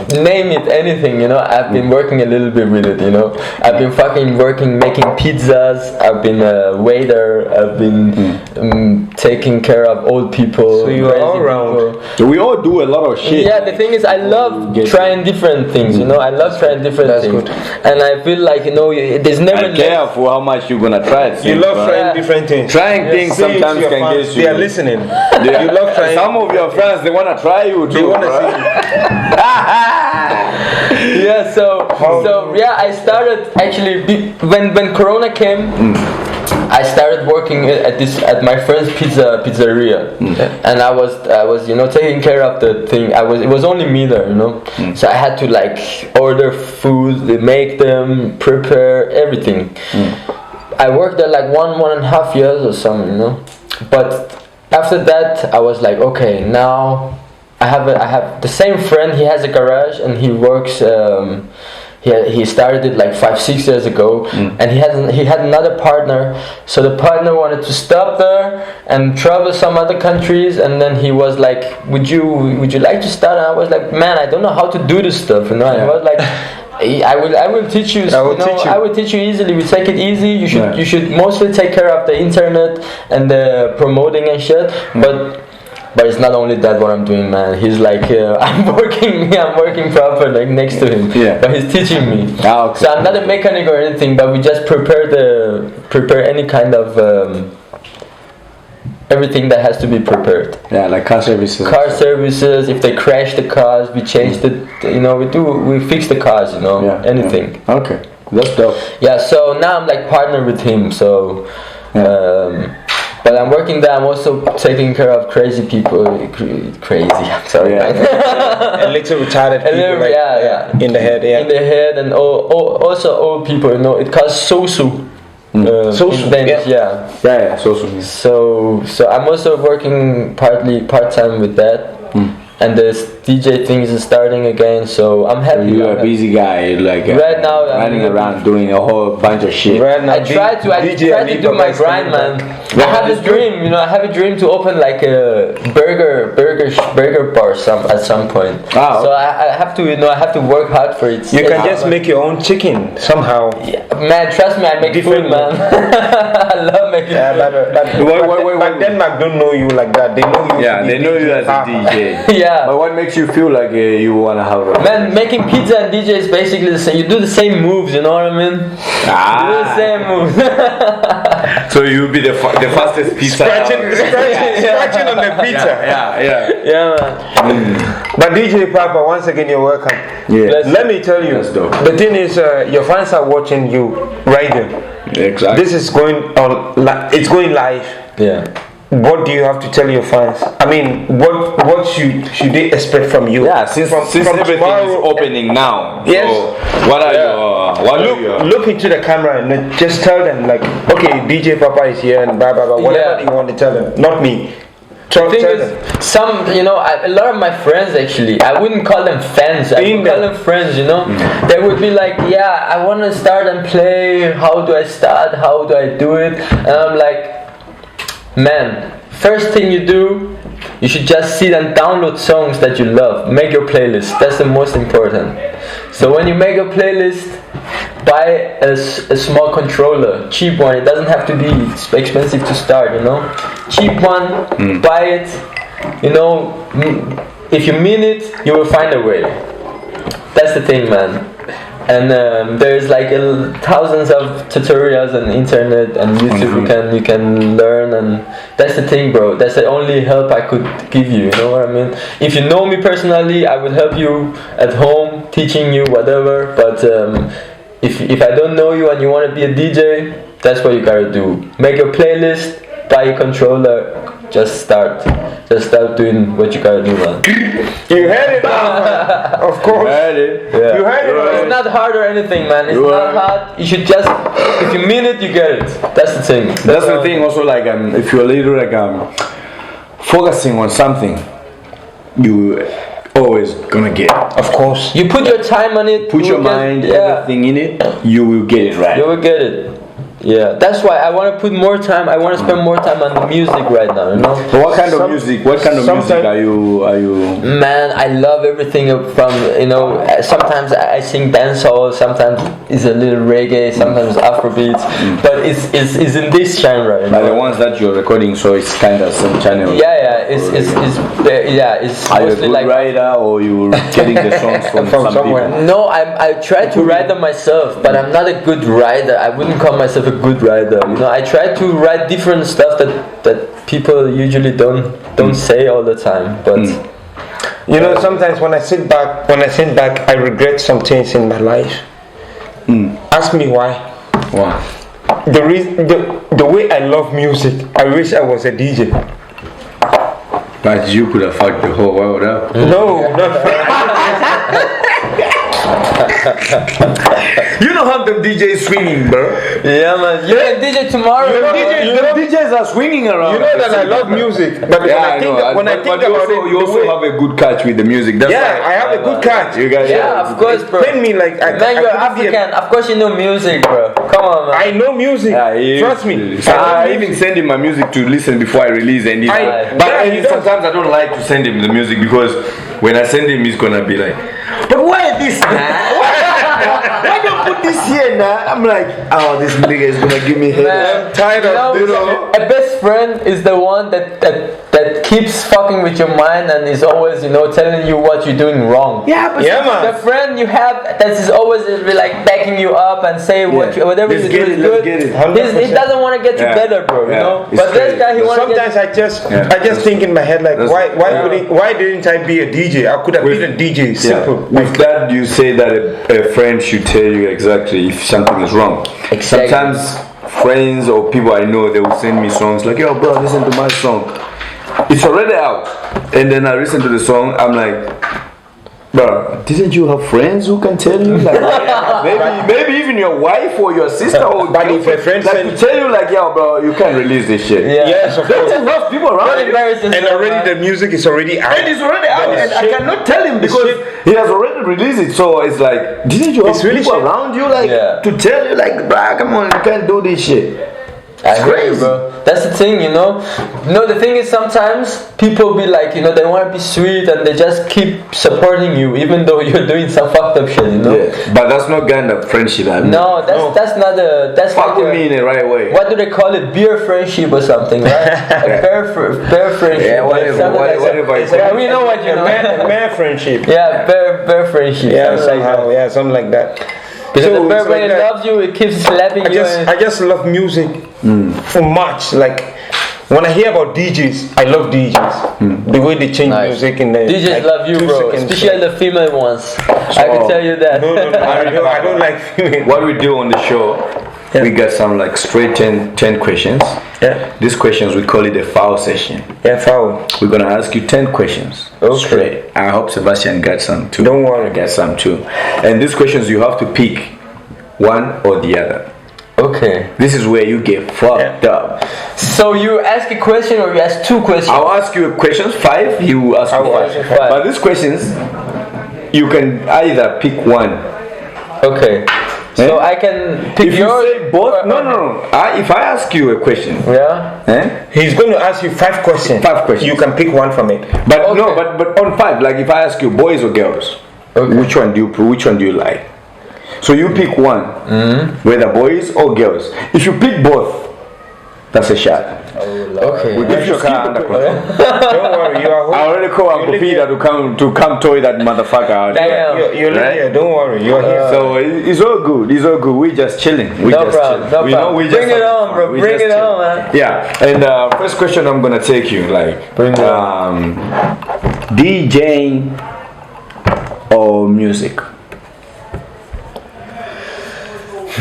name it, anything, you know. I've been working a little bit with it, you know. I've been fucking working making pizzas. I've been a waiter. I've been taking care of old people. So you are crazy all around. people. So we all do a lot of shit. Yeah, the thing is, I love trying different things, you know. I love trying different That's things, good. and I feel like, you know, there's never And careful how much you're gonna try it. You love trying Yeah. different things. Trying things Say it to sometimes your can fans. get you. They are listening. Yeah. You love trying. Some of your friends, they wanna try you too. They want to bro. see. Yeah, so yeah, I started actually when Corona came. I started working at my friend's pizzeria, and I was you know taking care of the thing. It was only me there, you know, so I had to like order food, make them, prepare everything. I worked there like 1.5 years or something, you know, but after that I was like, okay, now I have the same friend. He has a garage and he works. He started it like 5-6 years ago, and he had another partner. So the partner wanted to stop there and travel some other countries, and then he was like, "Would you like to start?" And I was like, "Man, I don't know how to do this stuff." You know, and I was like, I will teach you. I will teach you easily. We take it easy. You should mostly take care of the internet and the promoting and shit, But it's not only that what I'm doing, man. He's like, I'm working proper like next to him. Yeah. But he's teaching me. Ah, okay. So I'm not a mechanic or anything, but we just prepare any kind of everything that has to be prepared. Yeah, like car services. Car services. If they crash the cars, we change the. You know, we fix the cars. You know, Yeah. anything. Yeah. Okay, that's dope. Yeah. So now I'm like partner with him. So. But I'm working there. I'm also taking care of crazy people. Crazy. I'm sorry. Yeah. A little retarded people. little, like, yeah. In the head, yeah. In the head, and also old people. You know, it calls sosu. Sosu, in Danish, yeah. Yeah, So I'm also working part time with that. And this DJ thing is starting again, so I'm happy. You're a busy guy, like right now I'm running around doing a whole bunch of shit. Right now, I try to do my grind, man. I have a dream, you know. I have a dream to open like a burger bar at some point. Wow. So I have to, you know, I have to work hard for it. You can just make your own chicken somehow. Yeah, man, trust me, I make food, man. I love making food. But Denmark don't know you like that. They know you. Yeah, they know you as a DJ. Yeah. But what makes you feel like you wanna have a Man, making pizza and DJ is basically the same. You do the same moves, you know what I mean? You do the same moves. So you'll be the fastest pizza. Scratching on the pizza. Yeah, man. But DJ Papa, once again, you're welcome. Yeah. Let me tell you, That's dope. the thing is, your fans are watching you right there. Exactly. This is going on. It's going live. Yeah. What do you have to tell your fans? I mean, what should they expect from you? Yeah, since everything is opening now. Yes. So what are your Look into the camera and then just tell them like, okay, DJ Papa is here and blah blah blah. Whatever you want to tell them, not me. The thing is, some, you know, a lot of my friends actually, I wouldn't call them fans, I would call them friends, you know. They would be like, yeah, I want to start and play, how do I start, how do I do it? And I'm like, man, first thing you do, you should just sit and download songs that you love. Make your playlist. That's the most important. So when you make a playlist, buy a small controller, cheap one. It doesn't have to be expensive to start, you know. Cheap one, buy it. You know, if you mean it, you will find a way. That's the thing, man. And there's like thousands of tutorials on the internet and YouTube. You can learn, and that's the thing, bro. That's the only help I could give you. You know what I mean? If you know me personally, I would help you at home, teaching you whatever. But if I don't know you and you want to be a DJ, that's what you gotta do. Make your playlist, buy a controller, just start doing what you gotta do, man. You heard it now. Of course. You heard it. Yeah. You heard it. It's not hard or anything, man. It's not hard. You should just, if you mean it, you get it. That's the thing. That's the thing. Also, like if you're a little like focusing on something, you always gonna get it. Of course. You put your time on it. Put your mind, everything in it, you will get it right. You will get it. Yeah, that's why I want to put more time. I want to spend more time on the music right now. You know. But what kind of music? What kind of music are you? Man, I love everything from Sometimes I sing dancehall. Sometimes it's a little reggae. Sometimes Afrobeats. But it's in this genre. You Like know? the ones that you're recording, so it's kind of some channel. Yeah. It's Are you a mostly good like. writer, or you getting the songs from some somewhere? people? No, I try to write them myself, but I'm not a good writer. I wouldn't call myself a good writer. You know, I try to write different stuff that people usually don't say all the time. But You know, sometimes when I sit back, I regret some things in my life. Ask me why. Wow. The reason, the way I love music, I wish I was a DJ. But you could have fucked the whole world up. No, not You know how the DJs swinging, bro. yeah, man, you can DJ tomorrow. The DJs are swinging around. You know that I love music, but Yeah, when I think about it, you also have a good catch with the music. That's yeah, why I have a good catch. you guys. Yeah, of course, bro. Explain me like I Man, you're couldn't be a- African. Of course, you know music, bro. Come on, man. I know music. Yeah, he Trust is. me. So I even send him my music to listen before I release, and Yeah, he does. sometimes I don't like to send him the music because when I send him, he's gonna be like, "But why this, man? Why don't put this here, now?" I'm like, "Oh, this nigga is gonna give me head." Man, I'm tired of you know. A best friend is the one that keeps fucking with your mind and is always, telling you what you're doing wrong. Yeah, but Yeah, The man. friend you have that is always be like backing you up and say whatever Let's you get do it, is let's good. get it. He doesn't want to get Yeah. together, bro. You Yeah. know. It's But this crazy. guy, he want to Sometimes get. I just think in my head like That's- why didn't I be a DJ? I could have been a DJ. Simple. With that, you say that a friend should tell you exactly if something is wrong. Exactly. Sometimes friends or people I know, they will send me songs like, "Yo, bro, listen to my song. It's already out." And then I listen to the song. I'm like, "Bro, didn't you have friends who can tell you? Like, maybe even your wife or your sister or But if a friend like, send- to tell you like, yo, bro, you can't release this shit." Yeah. Yes, of Don't course. you have people around Don't you? embarrass yourself, And already man. the music is already out. And it's already out, But and it's I shit. cannot tell him because shit. he has already released it. So it's like, didn't you have It's really people shit. around you like Yeah. to tell you like, bruh, come on, you can't do this shit. I hear you, crazy. bro. That's the thing, No, the thing is sometimes people be like, they want to be sweet and they just keep supporting you even though you're doing some fucked up shit, Yeah, but that's not kind of friendship. I mean. No, that's not that's Fuck like with me in the right way. What do they call it? Beer friendship or something, right? A bear friendship. Yeah, whatever, Something like that. whatever it's Yeah, we know what you know. Man friendship. Yeah, bear friendship. Yeah, something like somehow. that. Yeah, something like that. Because So the bear it's when like it that. loves you, it keeps slapping you. I just love music so much. Like when I hear about DJs, I love DJs. The way they change Nice. music in the DJs like, love you, 2 bro. seconds. Especially the female ones. I can tell you that. No, I don't like female. What we do on the show, we got some like straight 10 questions. Yeah, These questions, we call it a foul session. yeah, foul. We're gonna ask you 10 questions Okay. straight. I hope Sebastian got some too. Don't worry. I got some too. And these questions, you have to pick one or the other. Okay. This is where you get fucked up. So you ask a question or you ask 2 questions? I'll ask you questions 5, he will ask I you will 5. ask you 5. But these questions, you can either pick one. Okay. So Eh? I can pick If you yours. say both, no. If I ask you a question, Yeah. He's going to ask you 5 questions. 5 questions. You can pick one from it. but no, Okay. but on 5, like if I ask you boys or girls, Okay. which one do you like? So you pick one, whether boys or girls. If you pick both, that's a shot. Okay. We get your car under control. Don't worry, you are home. I already called Uncle live Peter to come toy that motherfucker out Damn. here. You live Right? here. Don't worry, you are here. So it's all good. It's all good. We just chilling. We No just problem, chilling. no We know problem. we Bring just it having on, fun. bro. We Bring just it on, chilling. man. Yeah. And first question I'm gonna take you Bring it DJing or music.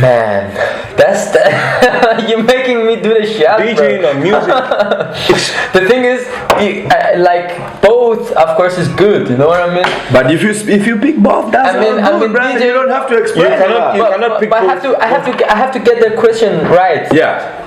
Man, that's the you're making me do the shot, DJing bro. or music. The thing is, like both, of course, is good. You know what I mean? But if you pick both, that's I mean, all good, brother. DJ You don't have to explain. You cannot- that. you cannot pick but I have to get the question right. Yeah.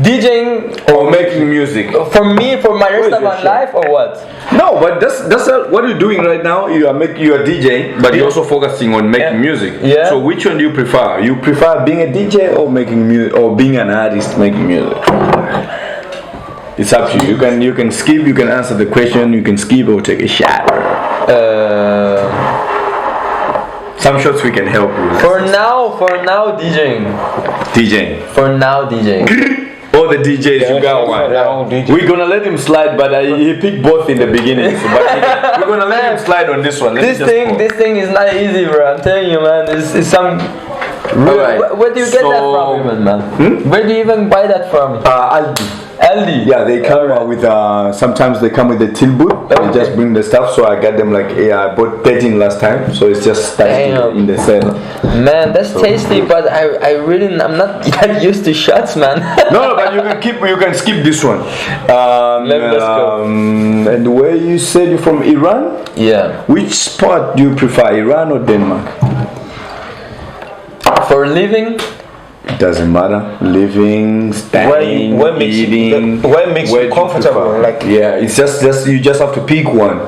DJing or making music? for me, for my rest What is of my your shit? life, or what? No, but that's what you're doing right now. You are DJing, but you're also focusing on making music. Yeah. So which one do you prefer? You prefer being a DJ or making music, or being an artist making music? It's up to you. You can skip. You can answer the question. You can skip or take a shot. Some shots we can help you with. For now, DJing. DJing. For now, DJing. All the DJs, you got one. We're gonna let him slide, but he picked both in the beginning. So, but we're gonna let him slide on this one. This thing is not easy, bro. I'm telling you, man. It's some. Alright. Where do you get that from, even, man? Where do you even buy that from? Aldi. Aldi. Yeah, they come with sometimes they come with the till boot. They just bring the stuff. So I got them like I bought 13 last time. So it's just stuck in the cell. Man, that's tasty, but I'm not that used to shots, man. No, but you can skip this one. Let's go. And where you said you're from Iran? Yeah. Which spot do you prefer, Iran or Denmark? For living. It doesn't matter. Living, standing, eating. What makes you comfortable? Like it's just you just have to pick one.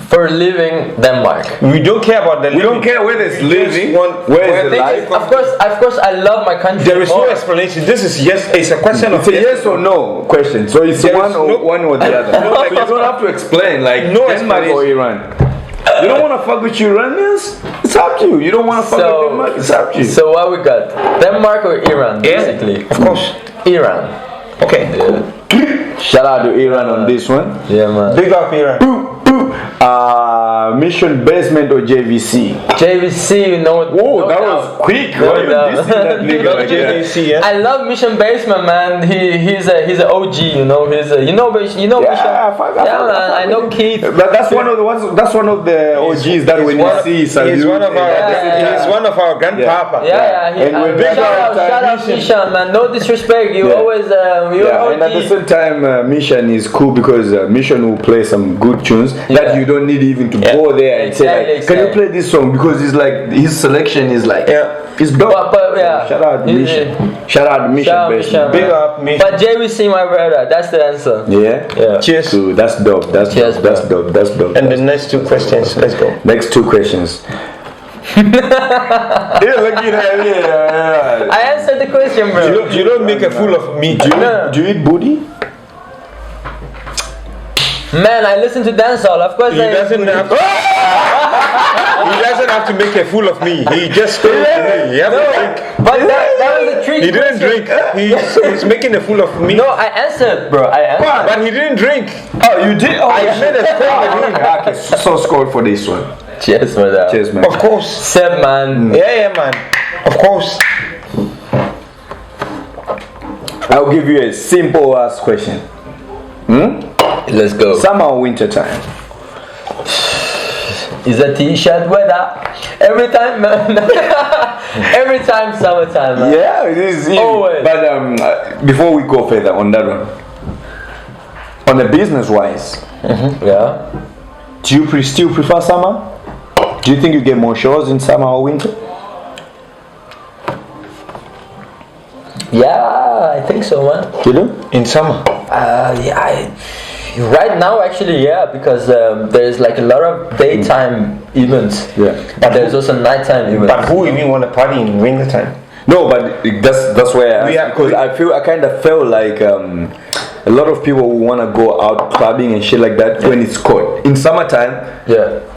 For living, Denmark. we don't care about the. We don't care whether it's living, where is the life. Of course, I love my country. There is no more. explanation. This is it's a question of It's a yes or no question. So it's There one is or no- one or the other. So you don't have to explain like No Denmark or explanation. Iran. You don't want to fuck with Iranians? It's up to you. You don't want to fuck with Denmark? It's up to you. So what we got? Denmark or Iran, basically? Of course. Iran. Okay. Shout out to Iran on this one. Yeah, man. Big up here. Mission Basement or JVC? JVC, you know. Whoa, no that doubt. was quick. No Why you doubt. dissing that nigga like that? JVC, yeah. I love Mission Basement, man. He's an OG, you know. He's a, you know Mission. Yeah, fuck, Man. I know Keith. But that's one of the ones. That's one of the OGs that when you see salute. He's one of our. Yeah. He's one of our grandpapa. Yeah. And we're big shout out Mishan, man. No disrespect. You always. You're and at the OG. same time, Mission is cool because Mission will play some good tunes that you don't need even to go there and say like, "Can you play this song?" Because it's like his selection is like, it's dope. But Shout out Mission. Shout out Mission. Shout out Mission, Big man. up me. But JVC, my brother. That's the answer. Yeah. Cheers. Cool. That's dope. That's Cheers, dope. That's bro. dope. That's dope. And the next two questions. Let's go. Next two questions. Yeah, look at that. Yeah. I answered the question, bro. You don't make a fool of me. Do you eat booty? Man, I listen to dancehall. Of course, He doesn't have to. He doesn't have to make a fool of me. He just told me. He has to drink. But that was a trick. He didn't drink. He's making a fool of me. No, I answered, bro. I answered. But he didn't drink. Oh, you did? Oh, I made a score with him. Okay, so score for this one. Cheers for that. Cheers, man. Of course. Seb, man. Yeah, man. Of course. I'll give you a simple ass question. Let's go. Summer or winter time? Is a t-shirt weather. Every time, man. Every time, summertime, man. Yeah, it is easy. Always. But before we go further on that one, on the business wise, Yeah. do you still prefer summer? Do you think you get more shows in summer or winter? Yeah, I think so, man. You do? In summer. Right now, actually, yeah, because there's like a lot of daytime events. Yeah. But there's also nighttime events. But who even want to party in winter time? No, but that's where I asked, because I kind of felt like a lot of people who want to go out clubbing and shit like that when it's cold. In summertime,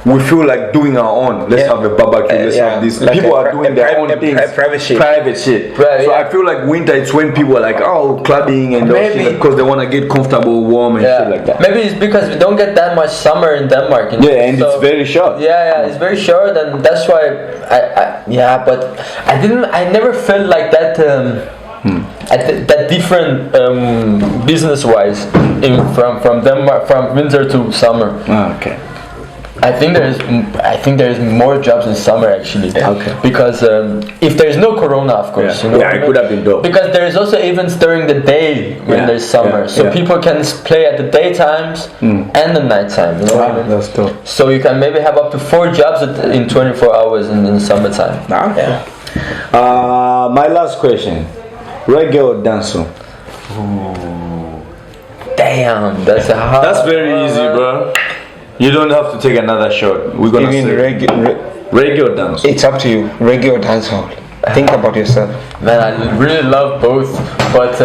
we feel like doing our own. Let's have a barbecue. Let's have this. Like people are doing their own things. Private shit. Private shit. Right, so yeah. I feel like winter it's when people are like, oh, clubbing and Maybe. because they want to get comfortable, warm and shit like that. Maybe it's because we don't get that much summer in Denmark. You know? Yeah, and it's very short. Yeah, it's very short, and that's why but I never felt like that. That different business-wise from Denmark from winter to summer. Okay. I think there's more jobs in summer actually. Okay. Because if there's no corona, of course, you know. Yeah, it could have been dope. Because there's also events during the day when there's summer, so people can play at the daytimes and the nighttime. You know what I mean? That's dope. So you can maybe have up to 4 jobs in 24 hours in the summertime. Okay. My last question: reggae or dancehall? Damn, that's a hard. That's very easy, bro. You don't have to take another shot. We're gonna Even say reggae or dance. it's up to you. Reggae or dancehall. Think about yourself. Man, I really love both, but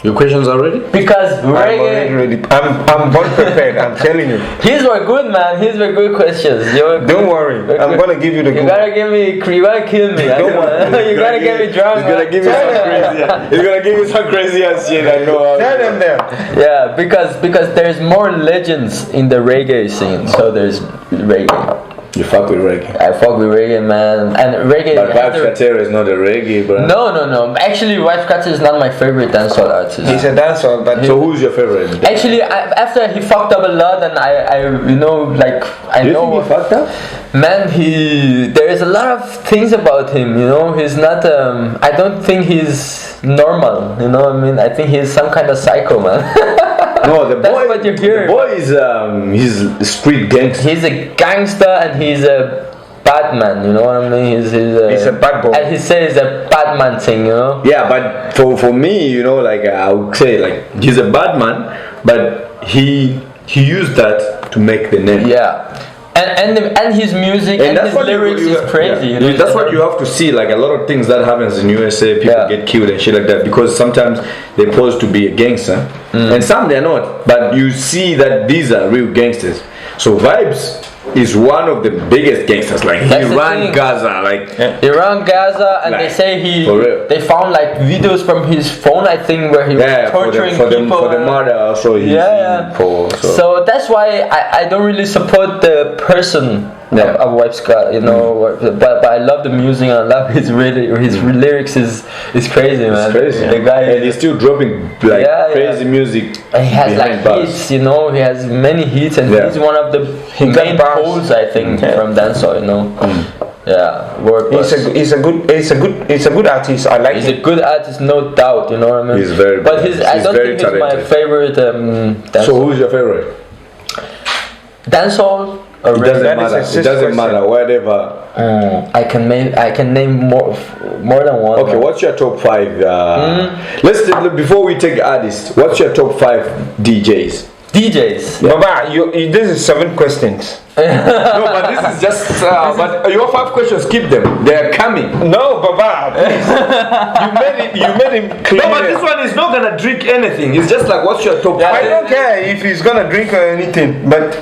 Your questions are ready? because I'm already reggae. ready. I'm well prepared. I'm telling you. These were good, man. These were good questions. Don't worry. I'm gonna give you the You good. gotta give me. You gotta kill me. Don't worry. You gotta get me drunk. He's gonna man. give you some crazy. He's gonna give you some crazy ass shit. I know. Tell them there. Yeah, because there's more legends in the reggae scene. So there's reggae. You fuck with reggae. I fuck with reggae, man. And reggae. But has Vibes the- Cartel is not a reggae, bro. No. Actually, Vibes Cartel is not my favorite dancehall artist. He's a dancer, but So who's your favorite? Actually, after he fucked up a lot, and I you know, like I Do you know. think he fucked up? Man, there is a lot of things about him, you know. He's not. I don't think he's normal. You know what I mean? I think he's some kind of psycho, man. No, the That's boy. what you hear. The boy is he's a street gangster. He's a gangster and he's a bad man. You know what I mean? He's he's a bad boy. And he says a bad man thing, you know. Yeah, but for me, you know, like I would say, like he's a bad man, but he used that to make the name. Yeah. And his music and his lyrics is crazy. Yeah. You know? That's what you have to see. Like a lot of things that happens in USA, people Yeah. get killed and shit like that because sometimes they pose to be a gangster, and some they're not. But you see that these are real gangsters. So Vibes is one of the biggest gangsters. Like That's he the ran thing. Gaza. Like Iran, Gaza, and they Like, say for real. they found like videos from his phone, I think, where he was yeah, torturing for people. the murder also. He's Yeah. in for So that's why I don't really support the person Yeah. of Vibes Scott, you know. But I love the music and I love his lyrics is crazy, man. It's crazy. The guy, and he's still dropping like Yeah, yeah. crazy music. he has like behind bars. hits, you know. He has many hits, and Yeah. he's one of the got main bars. poles, I think, from dancehall, you know. Yeah, work. he's a good artist. I like He's him. a good artist, no doubt. You know what I mean? He's very But good. I He's don't very think he's my talented. favorite dancer. So who's your favorite? Dancehall or It reggae? doesn't That is matter. a It sis doesn't question. matter. Whatever. I can name more than one. Okay, what's your top 5? Let's before we take artists. What's your top 5 DJs? DJs? Baba, this is 7 questions. No, but this is just. But your 5 questions, keep them. They are coming. No, Baba, please. you made him clear. No, but this one is not gonna drink anything. It's just like, what's your top 5? I don't care if he's gonna drink or anything, but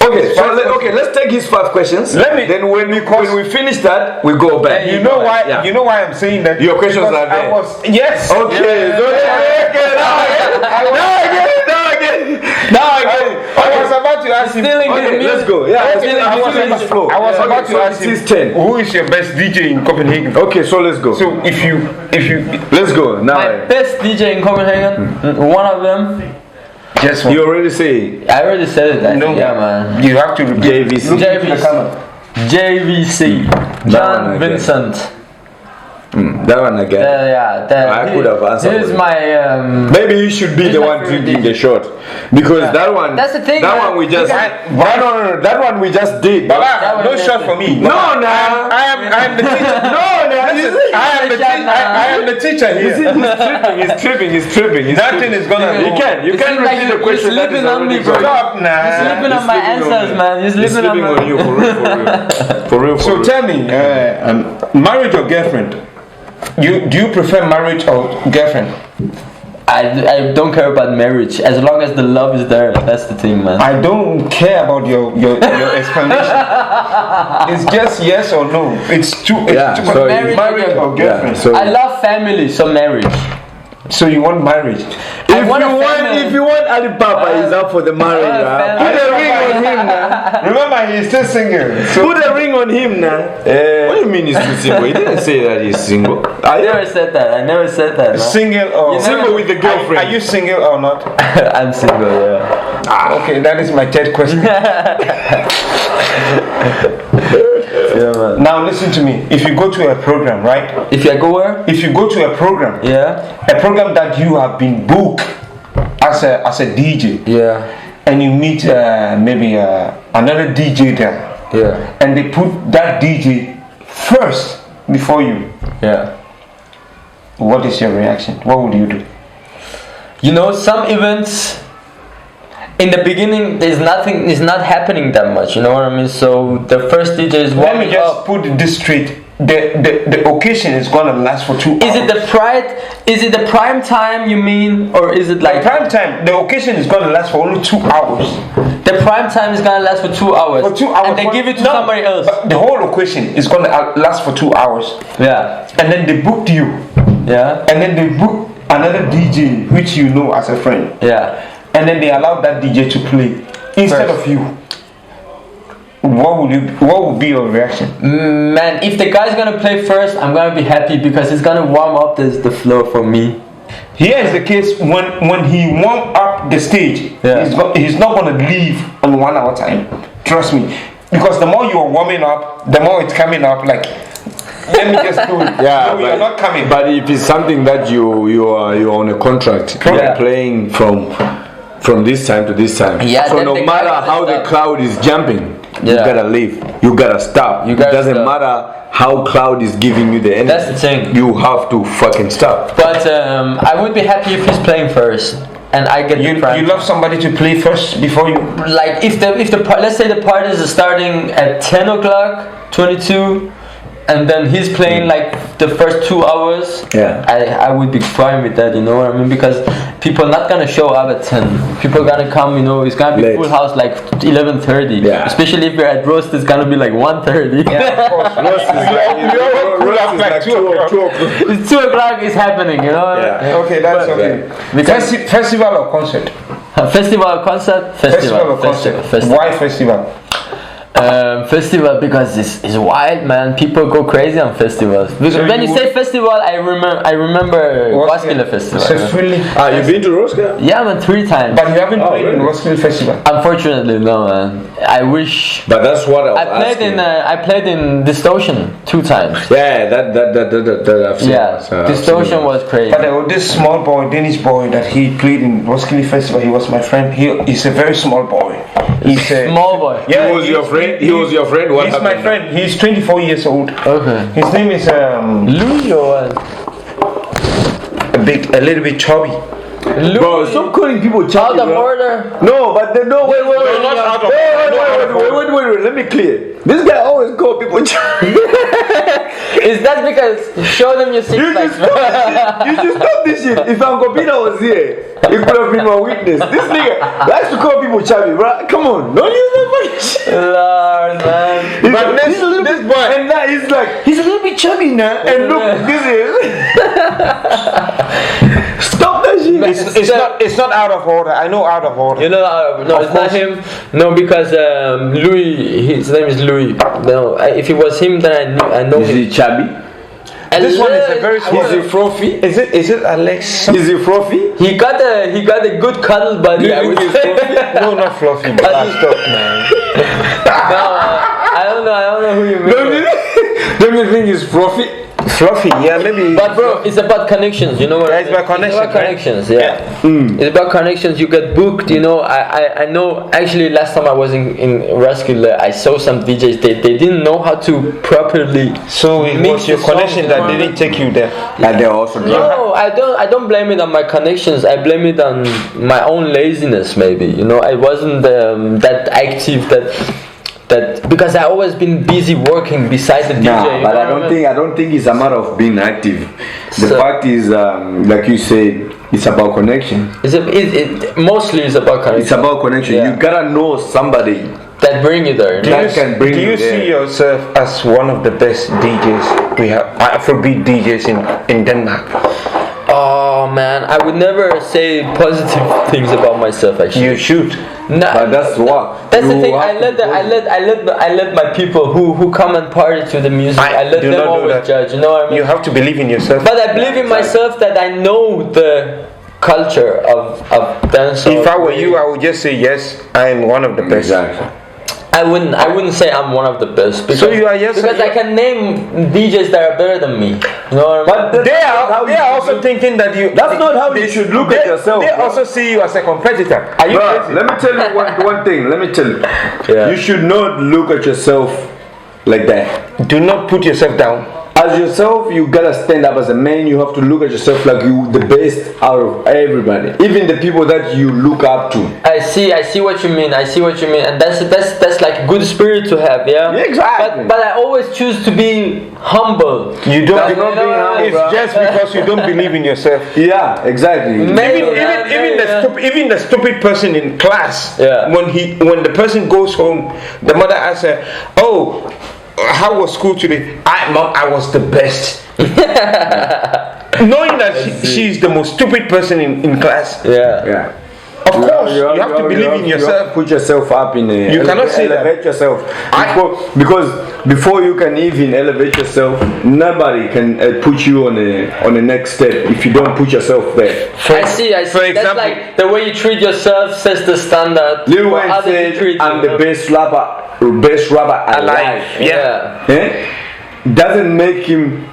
Okay, so let's take his 5 questions. Let me- Then when we finish that, we go back. you know why? Yeah. You know why I'm saying that? Your questions Because are there. I was yes. Okay, Yeah. so now I get it. I was about to ask him. Stealing his Okay, music. let's go. Yeah, I let's was finish the flow. about to so ask this is him 10. who is your best DJ in Copenhagen. Okay, so let's go. So if you Let's go now. My best DJ in Copenhagen, one of them. just You already say I already said it. I No. think, yeah, man. you have to repeat. JVC. Look into the camera. JVC, one John I get. Vincent. that one again. I could have answered He's it. my. Maybe you should be He's the my one favorite drinking DJ. the shot because that one. That's the thing, That man. one we just. No, that one we just did. Baba, That was no it. shot for me. No, nah. I am the teacher. No, nah. I am the teacher here. He's tripping. Nothing is gonna You go. can It seems like repeat the you're question. that is sleeping on me, already bro. gone. Stop now. You're sleeping on He's my sleeping on answers, me. man. You're He's sleeping on sleeping my. on you for real. So tell me, marriage or girlfriend? Do you prefer marriage or girlfriend? I don't care about marriage as long as the love is there. That's the thing, man. I don't care about your explanation. It's just yes or no. It's too. Yeah, It's too so marriage or girlfriend. so I love family, so marriage. So you want marriage? if you want Ali Papa, he's up for the marriage. family. Put a ring on him now. Remember, he's still single. So Put a ring on him now. What do you mean he's still single? He didn't say that he's single. I never said that. I never said that. Man. single or You Single with the girlfriend. Are you single or not? I'm single. Yeah. Okay, that is my third question. Yeah, man. Now listen to me. If you go to a program, right? If I go where? If you go to a program, Yeah. a program that you have been booked as a DJ, Yeah. and you meet maybe another DJ there, Yeah. and they put that DJ first before you. Yeah. what is your reaction? What would you do? You know, some events in the beginning there's nothing, it's not happening that much. You know what I mean? So the first DJ is Let warming me just up. put this straight. The occasion is gonna last for 2 hours. Is it the pride? Is it the prime time you mean, or is it like prime time? The occasion is gonna last for only 2 hours. the prime time is gonna last for 2 hours? For 2 hours, and they give it to no, somebody else. But the whole occasion is gonna last for 2 hours, Yeah, and then they booked you, yeah, and then they booked another DJ which you know as a friend, yeah. and then they allowed that DJ to play instead First. of you. What would be your reaction? Man, if the guy's gonna play first, I'm gonna be happy because it's gonna warm up the floor for me. Here is the case when he warm up the stage, Yeah. he's not gonna leave on 1 hour time. Trust me, because the more you are warming up, the more it's coming up. Like, let me just do it. Yeah, no, you're not coming. But if it's something that you're on a contract, Yeah. you're playing from this time to this time. Yeah, So then no the guy matter gotta how the stop. crowd is jumping, you Yeah. gotta leave. You gotta stop. You gotta it doesn't stop. matter how crowd is giving you the energy. That's the thing. You have to fucking stop. But I would be happy if he's playing first, and I get the You prime. love somebody to play first before you. Like if the let's say the parties are starting at 10 o'clock, 22, and then he's playing like the first 2 hours. Yeah. I would be fine with that. You know what I mean? Because people not gonna show up at 10. People gonna come. You know, it's gonna be Late. full house like 11:30. Yeah. Especially if you're at roast, it's gonna be like 1:30. Yeah, of course. It's 2 o'clock. It's happening. You know. Yeah. Okay, that's But- okay. Because- Festival or concert? Festival or concert? Festival or concert? Festival. Why festival? Festival because it's wild, man. People go crazy on festivals. When you say festival, I remember Roskilde Festival. Really? You've been to Roskilde? Yeah, man, 3 times. But you haven't played in really? Roskilde Festival. Unfortunately, no, man. I wish. But that's what I was I played in Distortion 2 times. Yeah, that I've seen. Yeah, Distortion was crazy. But there was this small boy, Danish boy, that he played in Roskilde Festival. He was my friend. He's a very small boy. He's a Small boy. Yeah, He was your friend? He was your friend? What He's my happened? friend. He's 24 years old. Okay. His name is Louis or a little bit chubby. Bro, stop calling people chubby, Out of bro. order. No, but they no. Wait. not out of- Wait. Let me clear. This guy always call people chubby. Is that because show them your six You packs? should stop this shit. You should stop this shit. If Ankopina was here, he could have been my witness. This nigga likes to call people chubby, bro. Come on, don't use that fucking shit. Lord, man. But this boy, and now he's a little bit chubby now. And look, this is. Stop that shit. It's not out of order. I know out of order. You know, no, it's not him. No, because Louis, his name is Louis. No, if it was him, then I know Is him. he chubby? This one is a very small. Is he frothy? Is it Alex? Is he frothy? He got a good cuddle buddy. I would say. No, not fluffy. But stop, man. No, I don't know who you mean. Don't you think he's frothy? Fluffy, yeah, maybe. But bro, it's about connections, you know what? Yeah, it's about It's about connections, connections, yeah. It's about connections. You get booked, you know. I know. Actually, last time I was in Roskilde, I saw some DJs. They didn't know how to properly. So it mix was your the songs, connection you that know? didn't take you there. Like they're also drunk. No, I don't blame it on my connections. I blame it on my own laziness, maybe. You know, I wasn't that active that because I always been busy working beside the DJ. Nah, you but know I don't think it's a matter of being active. The So- fact is, like you said, it's about connection. Mostly it's about It's connection about connection. Yeah. You gotta know somebody. that bring you there. You know? That can bring Do you you there. see yourself as one of the best DJs we have, Afrobeat DJs in Denmark? Oh man, I would never say positive things about myself. Actually, You should. no, But that's what. That's the You thing. have to I let my people who come and party to the music. I let do them not do always that. judge. You know what I mean? You have to believe in yourself. But I believe in myself that I know the culture of dance. If I were you, I would just say yes. I am one of the best. Exactly. I wouldn't say I'm one of the best. Because, So you are just- because I can name DJs that are better than me. You know what I mean? But They how are. you They are should also look- thinking that you. That's not how you should look at yourself, They bro. also see you as a competitor. Are you Bruh, crazy? let me tell you one thing. Let me tell you. Yeah. You should not look at yourself like that. Do not put yourself down. as yourself, you gotta stand up as a man. You have to look at yourself like you the best out of everybody, even the people that you look up to. I see what you mean. And that's like good spirit to have, yeah. Yeah, exactly. But I always choose to be humble. You don't. That's not being humble, It's bro. just because you don't believe in yourself. Yeah, exactly. Even the stupid person in class. Yeah. When the person goes home, the mother asks her, "Oh, how was school today?" Mom, I was the best. Knowing that she's the most stupid person in class. Yeah. Yeah. Of course, you have to believe in You have to yourself. put yourself up in a. You cannot say that. elevate yourself. Because before you can even elevate yourself, nobody can put you on the next step if you don't put yourself there. I see. For That's example- like the way you treat yourself sets the standard. Lil for Wayne others to said, treat "I'm you, the best rapper alive." Yeah. Eh? Doesn't make him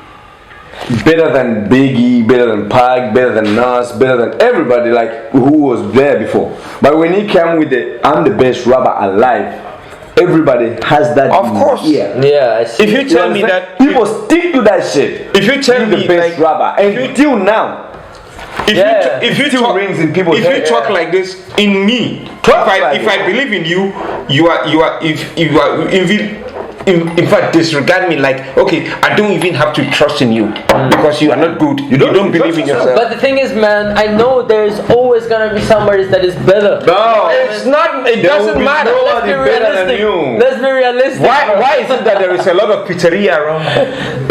better than Biggie, better than Pac, better than Nas, better than everybody like who was there before. But when he came with the "I'm the best rapper alive," everybody has that. Of course. Yeah, I see. If you tell me that, people stick to that shit. if you tell You're me the best like, rapper, and until now, if you still talk, rings in people's if you head. talk like this in me, if I believe in you, you are in fact disregard me like, okay, I don't even have to trust in you because you are not good. You don't believe in yourself. But the thing is, man, I know there's always gonna be somebody that is better. no, It's not. It There will doesn't be matter. nobody better than you. Let's be realistic. Why is it that there is a lot of pizzeria around?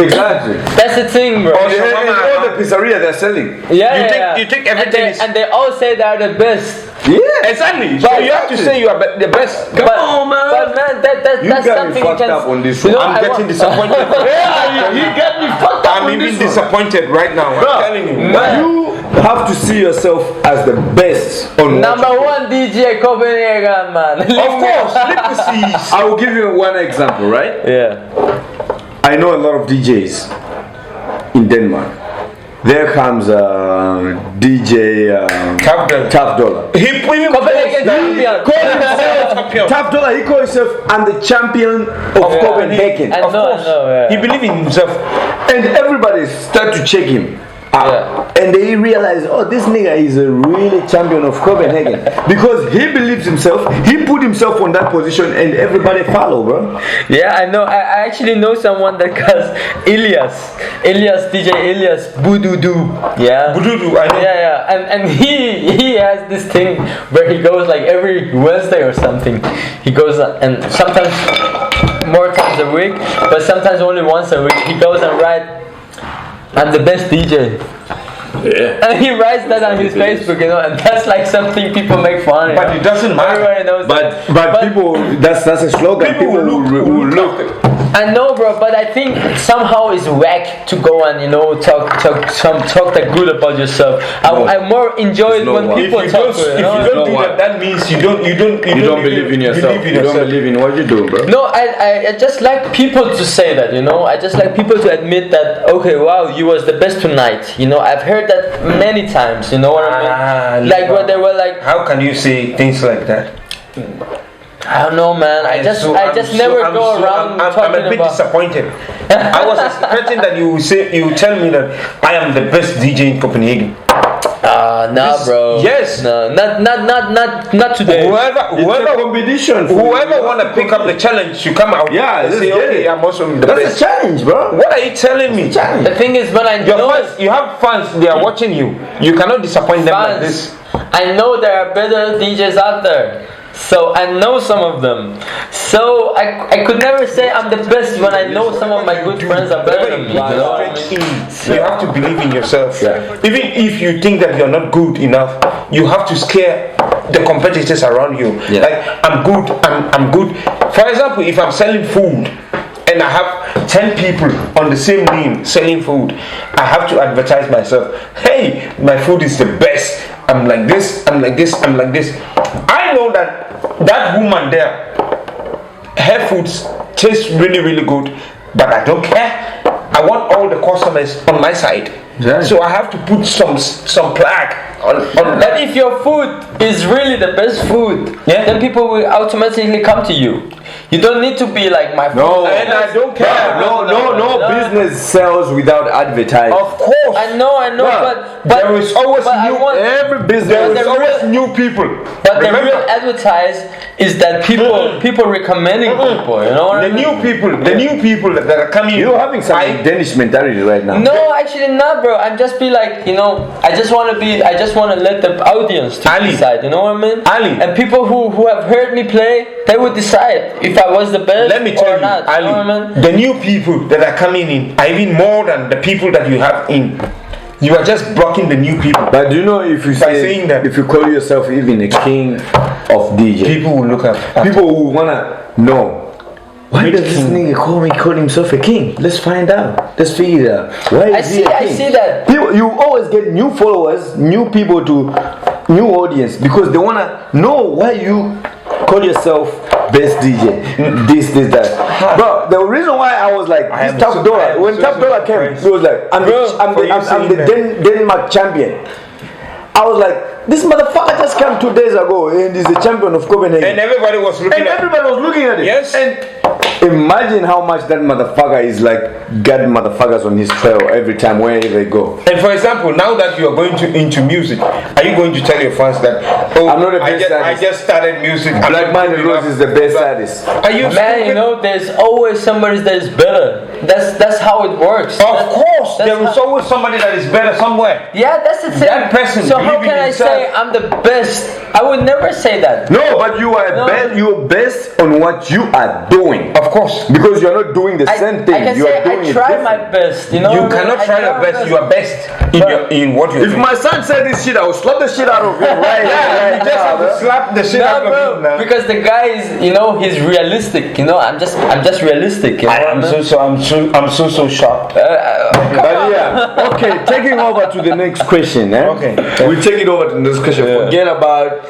Exactly. That's the thing, bro. Oh, And yeah. all the pizzeria they're selling. Yeah, you think everything is- and they all say they are the best. Yeah, Exactly. So you have to say you are the best. Come on, man. But man, You that's got me something you fucked can. up on this You know, one. I'm I getting want- disappointed. Yeah, you get me fucked up I'm on even this one. disappointed right now. I'm telling you. You have to see yourself as the best on what Number you do. one DJ Copenhagen, man. Of course, let me see. I will give you one example, right? Yeah. I know a lot of DJs in Denmark. There comes DJ Tough Dollar. He even Copenhagen champion. Tough Dollar, he calls himself, "I'm the champion of Copenhagen." I Of know, course. I know. Yeah. He believes in himself. And everybody start to check him. Yeah. And they realize, oh, this nigga is a really champion of Copenhagen because he believes himself. He put himself on that position, and everybody follow, bro. Yeah, I know. I actually know someone that calls DJ Elias Bududu. Yeah. Bududu, I know. Yeah. And he has this thing where he goes like every Wednesday or something. He goes and sometimes more times a week, but sometimes only once a week. He goes and writes, "I'm the best DJ." Yeah. And he writes that on his Facebook, you know, and that's like something people make fun of. But it doesn't matter. Everybody knows that. But people, that's a slogan. People will look. I know, bro, but I think somehow it's whack to go and talk that good about yourself. I more enjoy it It's not when whack. people If you talk don't, to if you. you don't do that, that means you don't believe in yourself. Believe in You don't yourself. believe in what you do, bro. No, I just like people to say that, I just like people to admit that, okay, wow, you was the best tonight. I've heard that many times, you know what I mean? Like when they were like, How can you say things like that? I don't know, man. I just never go around I'm talking a bit about. disappointed. I was expecting that you would tell me that I am the best DJ in Copenhagen. Nah, bro. Yes. No, not today. Whoever competition. Whoever want to pick up the challenge should come out. Yeah, and let's say, get okay, it. I'm also the That's best. a challenge, bro. What are you telling me? The thing is, when I Your know fans, you have fans, they are watching you. You cannot disappoint them like this. I know there are better DJs out there. So I know some of them. So I could never say I'm the best when I know some of my good friends are better than me. You know what I mean? You have to believe in yourself. Yeah. Even if you think that you're not good enough, you have to scare the competitors around you. Yeah. Like, I'm good, I'm good. For example, if I'm selling food and I have 10 people on the same name selling food, I have to advertise myself. Hey, my food is the best. I'm like this, I'm like this, I'm like this. I know that woman there, her food tastes really, really good, but I don't care. I want all the customers on my side. Exactly. So I have to put some plug on But that. if your food is really the best food, Yeah. then people will automatically come to you. You don't need to be like my No. friend. And I don't care. No business sells without advertising. Of course. I know, Yeah. but there is always but I new. want- Every There business. is the always real- new people. But the Remember, real advertise is that people recommending people. You know what I the mean? new people that are coming. You're having some Danish mentality right now. No, actually not, bro. I'm just be like, you know, I just want to let the audience to Ali. decide. You know what I mean? Ali. And people who have heard me play, they would decide if I was the best Let me tell or you, not. Ali, You know what I mean? the new people that are coming in are even more than the people that you have in. You are just blocking the new people. But do you know if you By saying that- if you call yourself even a king of DJ, People will look at people who wanna know. Why Which does this king? nigga call himself a king? Let's find out. Let's figure it out. Why is he a I king? see that. People, you always get new followers, new people to new audience because they wanna know why you call yourself best DJ. This, that. Bro, the reason why I was like, I this am Top so- I Dollar, am when so Top Dollar came, surprised. he was like, I'm Bro, for you the saying that. Denmark champion. I was like, this motherfucker just came 2 days ago and he's the champion of Copenhagen. And everybody was looking And at. everybody was looking at it. Yes. And imagine how much that motherfucker is like got motherfuckers on his trail every time wherever they go. And for example, now that you are going into music, are you going to tell your fans that I'm not a best I artist. just started music. I'm Black not Man good Rose enough. is the best But- artist. Are you Man, stupid? you know, there's always somebody that is better. That's how it works. Of course, That's there is how- always somebody that is better somewhere. Yeah, that's the thing. That person so how believe in can I himself. say I'm the best? I would never say that. No, but you are No. you're best on what you are doing. Of course. Because you're not doing the same thing. I can you say are doing I it try my different. best. You know, You what I mean? cannot I try your my best. You are best in But- your in what you're If doing. my son said this shit, I would slap the shit out of him right Yeah, now. you just have to slap the shit out No, of him bro, now. because the guy is, you know, he's realistic. You know, I'm just realistic. You know what I mean? I'm so shocked. But yeah, okay, taking over to the next question, eh? Okay. We take it over to the next question. Yeah. Forget about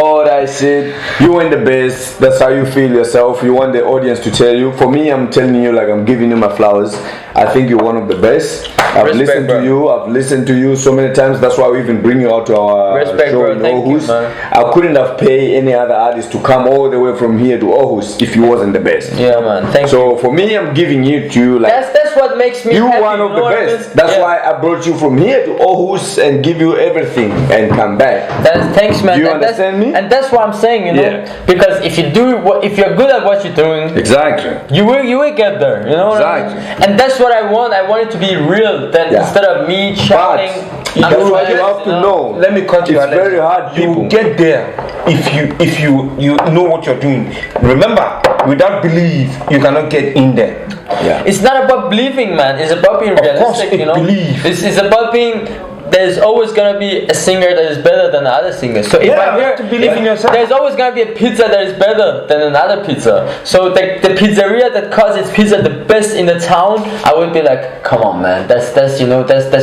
all that shit. You want the best. That's how you feel yourself. You want the audience to tell you. For me, I'm telling you like I'm giving you my flowers. I think you're one of the best. I've Respect, listened bro. to you. I've listened to you so many times. That's why we even bring you out to our Respect, show bro. in Thank you, Aarhus. man. I couldn't have paid any other artist to come all the way from here to Aarhus if you wasn't the best. Yeah, man. Thank you. So for me, I'm giving it to you like That's what makes me you happy. one of you the know what I best. mean? That's Yeah. why I brought you from here to Aarhus and give you everything and come back. Thanks, man. Do you And that's- understand me? And that's what I'm saying, you know, Yeah. because if you're good at what you're doing, Exactly. you will get there. You know what I mean? Exactly. And that's what I want. I want it to be real. Then Yeah. instead of me shouting, But I'm that's the why you best, have to know. Let me cut you. It's Alex. very hard, You people. get there if you know what you're doing. Remember, without belief, you cannot get in there. Yeah. It's not about believing, man. It's about being course, realistic, it's you know. belief. It's about being. There's always gonna be a singer that is better than the other singer. So if Yeah, I'm you here, have to believe in yourself. There's always gonna be a pizza that is better than another pizza. So the pizzeria that calls its pizza the best in the town, I would be like, come on, man, that's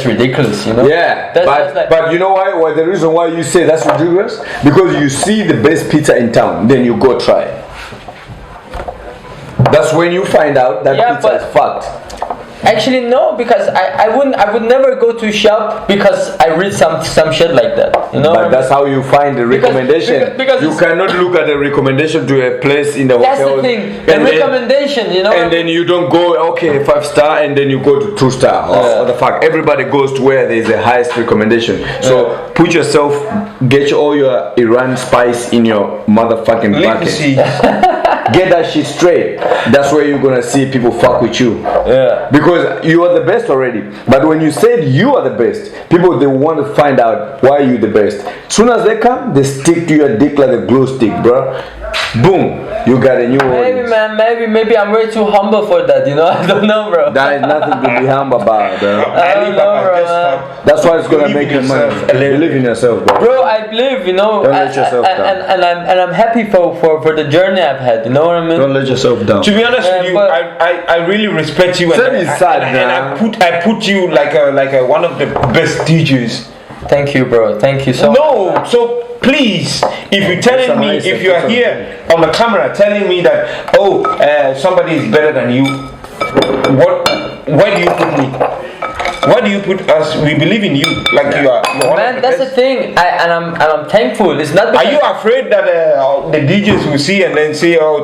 ridiculous, you know. Yeah, That's like- but you know why? Why the reason why you say that's ridiculous? Because you see the best pizza in town, then you go try it. That's when you find out that Yeah, pizza but- is fucked. Actually no, because I would never go to a shop because I read some shit like that. You know. what I But mean? that's how you find the recommendation. because you it's- cannot look at the recommendation to a place in the That's hotel. the thing. The and then- recommendation, you know. And then you don't go, okay, 5-star, and then you go to 2-star. Yeah. What the fuck? Everybody goes to where there's the highest recommendation. So put yourself, get all your Iran spice in your motherfucking Leave the bucket. seeds. Get that shit straight. That's where you're gonna see people fuck with you. Yeah. Because you are the best already. But when you said you are the best, people they want to find out why you the best. Soon as they come, they stick to your dick like a glue stick, bro. Boom, you got a new Maybe, audience. man. Maybe I'm way too humble for that. You know. I don't know, bro. That is nothing to be humble about, bro. I don't know, bro, just man. stop. That's why it's gonna Believe make in you money. yourself a little. Believe in yourself, bro. Bro, I believe, you know, Don't let yourself down. and I'm happy for the journey I've had. You know what I mean? Don't let yourself down. To be honest Yeah, with you, but- I really respect you, That is sad, and man. I put you like a one of the best DJs. Thank you, bro. Thank you so much. No, so please, if you're telling That's me, amazing. if you are That's here on the camera telling me that, somebody is better than you, where do you put me? What do you put us? We believe in you, like you are. Man, that's the thing. I'm thankful. It's not. Are you afraid that the DJs will see and then say, "Oh,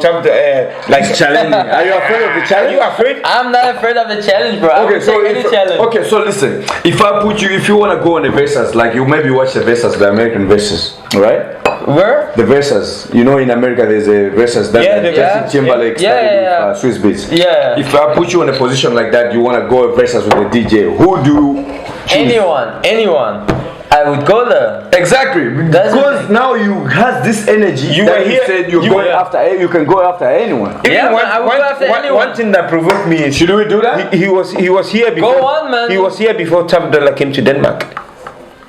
like challenging"? Are you afraid of the Are challenge? you afraid? I'm not afraid of the challenge, bro. Okay, so any challenge. okay, so listen. If I put you, if you wanna go on the Versus, like you maybe watch the Versus, the American Versus, right? Where? The Versus, you know, in America there's a Versus that Yeah, the Justin Versus, Timberlake started with Swiss Beats. Yeah. If I put you in a position like that, you wanna go Versus with a DJ, who do you choose? Anyone. I would go there. Exactly, That's because now you has this energy. You that were you here- said you're you going were- after. You can go after anyone. Yeah, man, I would go after anyone. One thing that provoked me is Should we do that? he was here before. Go on, man. He was here before Top Dollar came to Denmark.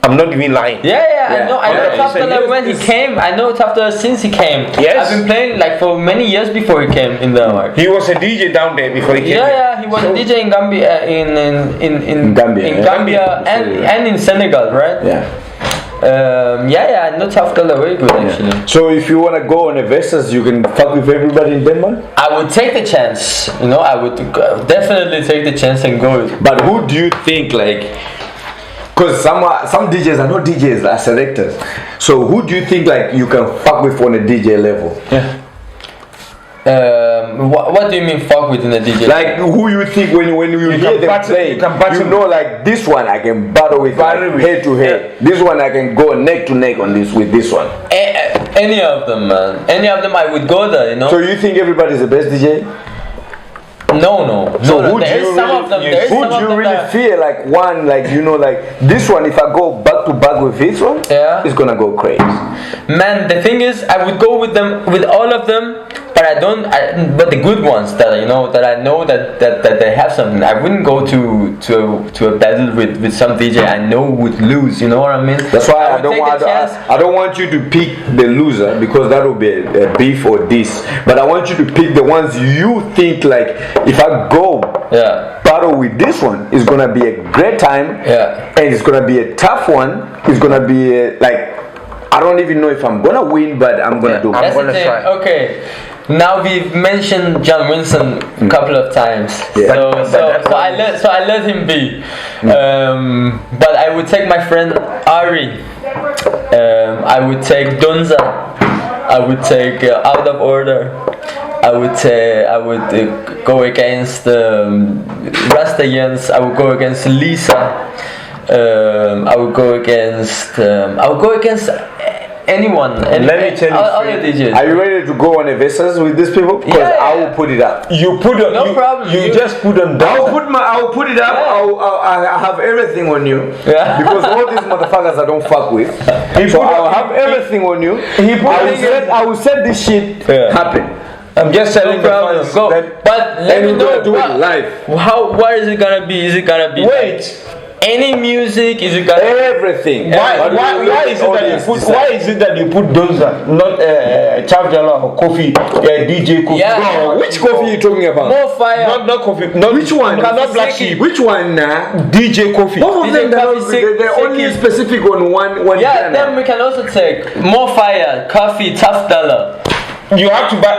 I'm not even lying. Yeah, Yeah. I know Yeah, Tough it's a Dollar new- when he came. I know Tough Dollar since he came. Yes. I've been playing like for many years before he came in Denmark. He was a DJ down there before he came. Yeah, he was a DJ in Gambia, in Gambia, in yeah. Gambia and in Senegal, right? Yeah. I know Tough Dollar very good actually. So if you wanna go on a Versus, you can fuck with everybody in Denmark. I would take the chance, you know. I would definitely take the chance and go. But who do you think like? Because some DJs are not DJs, are selectors. So who do you think like you can fuck with on a DJ level? Yeah. What do you mean fuck within a DJ? Like who you think when you hear can them battle- play, you can battle- you know like this one I can battle with Battle with. head to head. This one I can go neck to neck on this with this one. Any of them, man. Any of them, I would go there, you know. So you think everybody's the best DJ? No. So no, who do there is you some really, of them. There is who some do of you them really that- feel like one like you know like this one if I go back to back with this one, Yeah. it's gonna go crazy. Man, the thing is, I would go with them, with all of them, but but the good ones that I know that they have something. I wouldn't go to a battle with some DJ I know would lose. You know what I mean? That's why I would don't take want the chance. I don't want you to pick the loser because that will be a beef or this. But I want you to pick the ones you think like if I go Yeah. battle with this one, it's gonna be a great time. Yeah. And it's gonna be a tough one. It's gonna be like I don't even know if I'm gonna win, but I'm gonna do. That's gonna the thing. try. Okay. Now we've mentioned John Winston a couple of times, Yeah. so I let him be. But I would take my friend Ari. I would take Donza. I would take Out of Order. I would go against Rasta Jens. I would go against Lisa. I would go against anyone. Let me tell you other DJs. Are you ready to go on a Versus with these people? Because Yeah, I yeah. will put it up. You put on. No you, problem. You You- just put on. I'll put it up. Yeah. I have everything on you. Yeah. Because all these motherfuckers I don't fuck with. He So put- I'll have everything on you. He put- I will set this shit Yeah. happen. I'm just telling No problem. the fans Go. that. But let And me we're know gonna do it live. What is it gonna be? Is it gonna be Wait. any music? Is it gonna Everything. Why But why we will why let is it that audience you put decide. why is it that you put Donza not Chavjala or Kofi DJ Kofi? Yeah. Bro, which coffee are you talking about? more fire? Not Kofi. Not Which one? Not Black Sheep. Which one? DJ Kofi. Both of DJ them Coffee, they're only Seki. specific on one Yeah, genre. then we can also take more fire, coffee, Tough Dollar. You have to buy.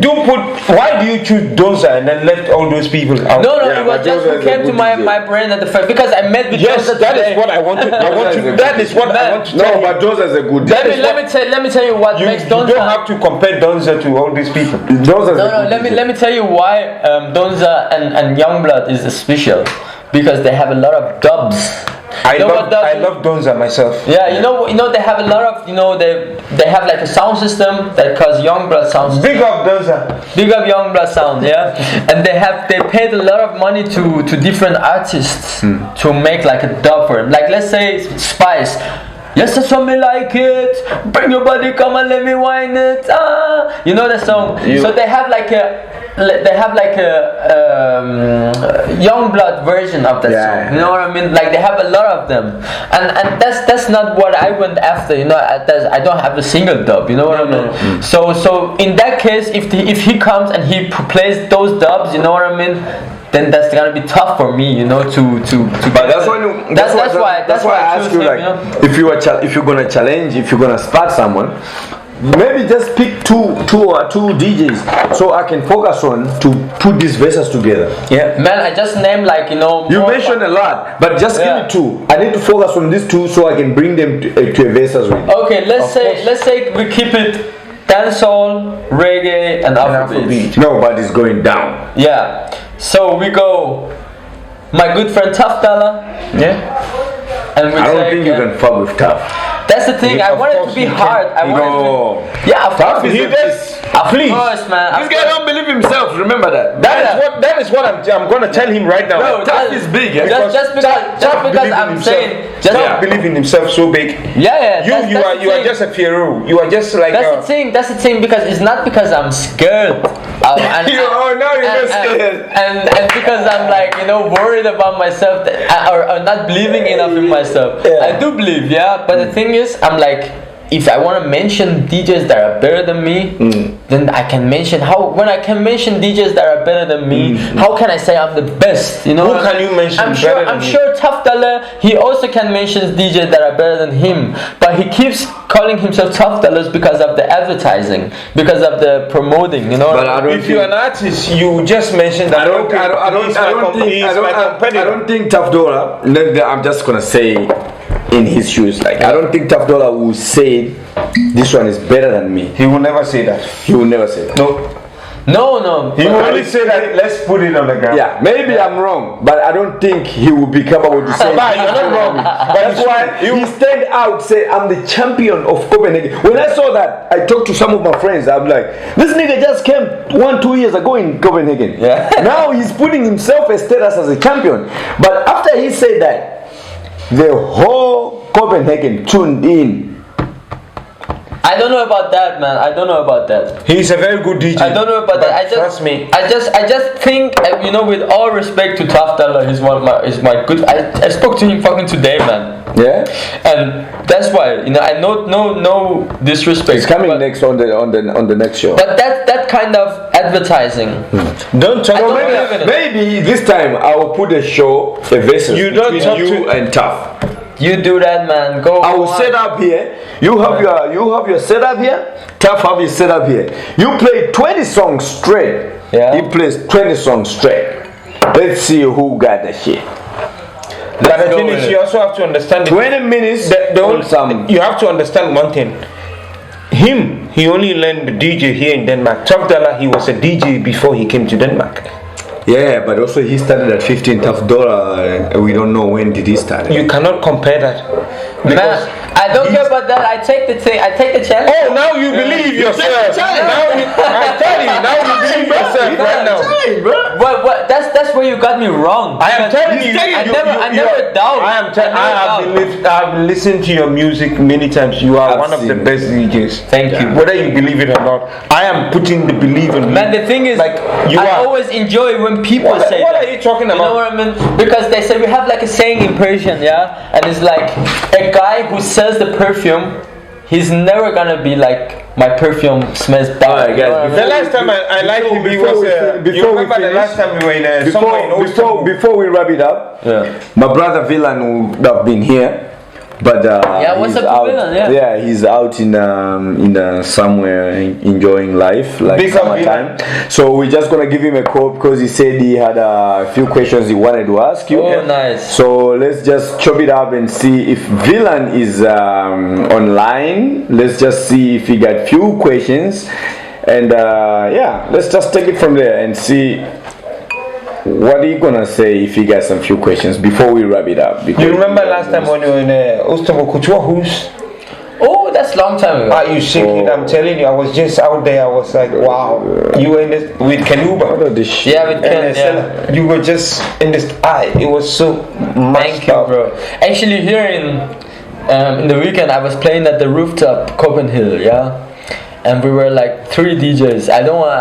Don't put. Why do you choose Donza and then left all those people out? No, Yeah, it was but just those who are came the to good my brain at the first because I met with Yes, Joseph that today. is what I wanted. I want to. That is what I want to tell No, you. but those are the good. That is Let me tell you what You, makes you Donza. don't have to compare Donza to all these people. Those are the No, good let me tell you why Donza and Youngblood is special because they have a lot of dubs. You know what dubs I is? love Donza myself. Yeah, you know they have a lot of they have like a sound system that calls Youngblood sound. Big up Donza. Big up Youngblood sound, yeah. And they paid a lot of money to different artists to make like a dub for him. Like let's say Spice. Yes, that's what me like it. Bring your body, come and let me whine it. Ah, you know the song. So they have like a Youngblood version of that Yeah, song. yeah. You know what I mean? Like they have a lot of them, and that's not what I went after. You know, I don't have a single dub. You know what I mean? So in that case, if he comes and he plays those dubs, you know what I mean? Then that's gonna be tough for me, you know, to. But that's when that's why I ask choose you him, like you know? if you're gonna challenge, if you're gonna spot someone, maybe just pick two DJs so I can focus on to put these verses together. Yeah. Man, I just named like You more mentioned a lot, but just Yeah. give me two. I need to focus on these two so I can bring them to a verses with. Okay, let's say we keep it dancehall, reggae, and Afrobeat. Nobody's going down. Yeah. So we go. My good friend Tough Dollar, Yeah. and we I don't take, think you can fuck with Tough. That's the thing. I Of want it course to be you can. hard. I want it to No. be, yeah, of Tough course. is He a- does. Of Please. course, man. This guy don't believe himself. Remember that. That is what I'm gonna tell him right now. No, Tough is big, eh? Just because I'm saying, just Tough believe in himself so big. yeah. You that's are the you are thing. just a Pharaoh. You are just like That's the thing. That's the thing. Because it's not because I'm scared. Now you're not scared. And because I'm like worried about myself or not believing enough in myself. Yeah. I do believe, yeah. But the thing is, I'm like, if I want to mention DJs that are better than me, then I can mention when I can mention DJs that are better than me. How can I say I'm the best? You know, Who can you mention I'm better than I'm you? sure Tough Dollar, he also can mention DJs that are better than him, but he keeps calling himself Tough Dollars because of the advertising, because of the promoting. You know. But I don't if you're an artist, you just mentioned that. I don't think Tough Dollar. I'm just gonna say in his shoes. Like I don't think Tough Dollar will say this one is better than me. He will never say that. He will never say that. No. He will only say that. Let's put it on the ground. Yeah, maybe I'm wrong, but I don't think he will be capable to say. But you're not wrong. But That's why he stand out, say I'm the champion of Copenhagen. When I saw that, I talked to some of my friends. I'm like, this nigga just came 1-2 years ago in Copenhagen. Yeah. Now he's putting himself a status as a champion. But after he said that, the whole Copenhagen tuned in. I don't know about that, man. I don't know about that. He's a very good DJ. I don't know about that. I just trust me. I just think with all respect to Tough Dollar, he's my good. I spoke to him fucking today, man. Yeah, And that's why I no disrespect. it's coming but, next on the next show. But that kind of advertising. Don't talk I don't about believe in it. Maybe this time I will put a show, a versus You don't between talk you to- and Tough. You do that, man. Go. I will go set on. up here. You have your setup here. Tough have your setup here. You play 20 songs straight. Yeah. He plays 20 songs straight. Let's see who got the shit. But the go thing with is, it. you also have to understand. 20 minutes. You have to understand one thing. He only learned the DJ here in Denmark. Tough Dollar, he was a DJ before he came to Denmark. Yeah, but also he started at 15 Tough Dollar. We don't know when did he start. You cannot compare that. Man, I don't care about that. I take the challenge. Oh, now you believe yourself. I tell you, now you believe yourself right now. What? That's where you got me wrong. I am telling you. I never doubt. I have listened to your music many times. You are I've one of the seen best DJs. Thank you. Whether you believe it or not, I am putting the belief in you. Man, the thing is, like you I are. always enjoy when people What say are that. you talking You know about? what I mean? Because they say we have like a saying in Persian, yeah, and it's like a guy who sells the perfume, he's never gonna be like my perfume smells bad. Alright, You know guys, what I The mean? last time I liked him, he before was. we You remember the last time we were in somewhere in Istanbul? before we wrap it up, Yeah. my brother Villan would have been here, but Yeah, what's he's up to out, Villan? Yeah. he's out in somewhere enjoying life, like Big up summertime. So we're just gonna give him a call because he said he had a few questions he wanted to ask you. Oh, nice. So let's just chop it up and see if Villan is online. Let's just see if he got few questions, and let's just take it from there and see what are you gonna say if he got some few questions before we wrap it up. Because You remember last time when you were in Istanbul Kulturhus? Oh, that's long time ago. Are you shaking? I'm telling you, I was just out there. I was like, wow. You were in this with Kanuba. what are the shit? Yeah, with Ken, And yeah. you were just in this eye. It was so Thank you, bro. Actually, here in the weekend, I was playing at the rooftop Copenhagen, yeah, and we were like 3 DJs. I don't want.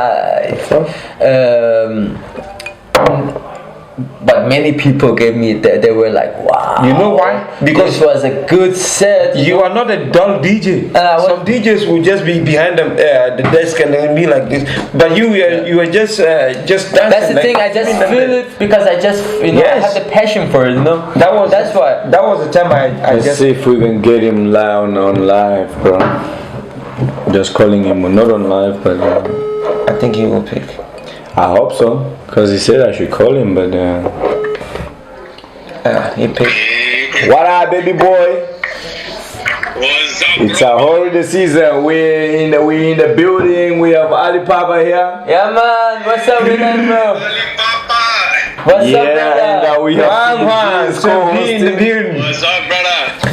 But many people gave me. They were like, "Wow." You know why? Because this was a good set. you are not a dull DJ. Some DJs will just be behind the desk and they'll be like this. But you were just dancing. That's the like, thing. I just feel it because I just I Yes. have the passion for it. You know. That's why. That was the time I Let's just. see if we can get him live on live, bro. Just calling him, not on live, but I think he will pick. I hope so, because he said I should call him, but He picked. what up, baby boy? What's up? It's a holiday season. We're in the building. We have Ali Papa here. Yeah, man. What's up, with that, bro? Papa. What's up, And brother? we have CBD's co-hosting. What's up, brother?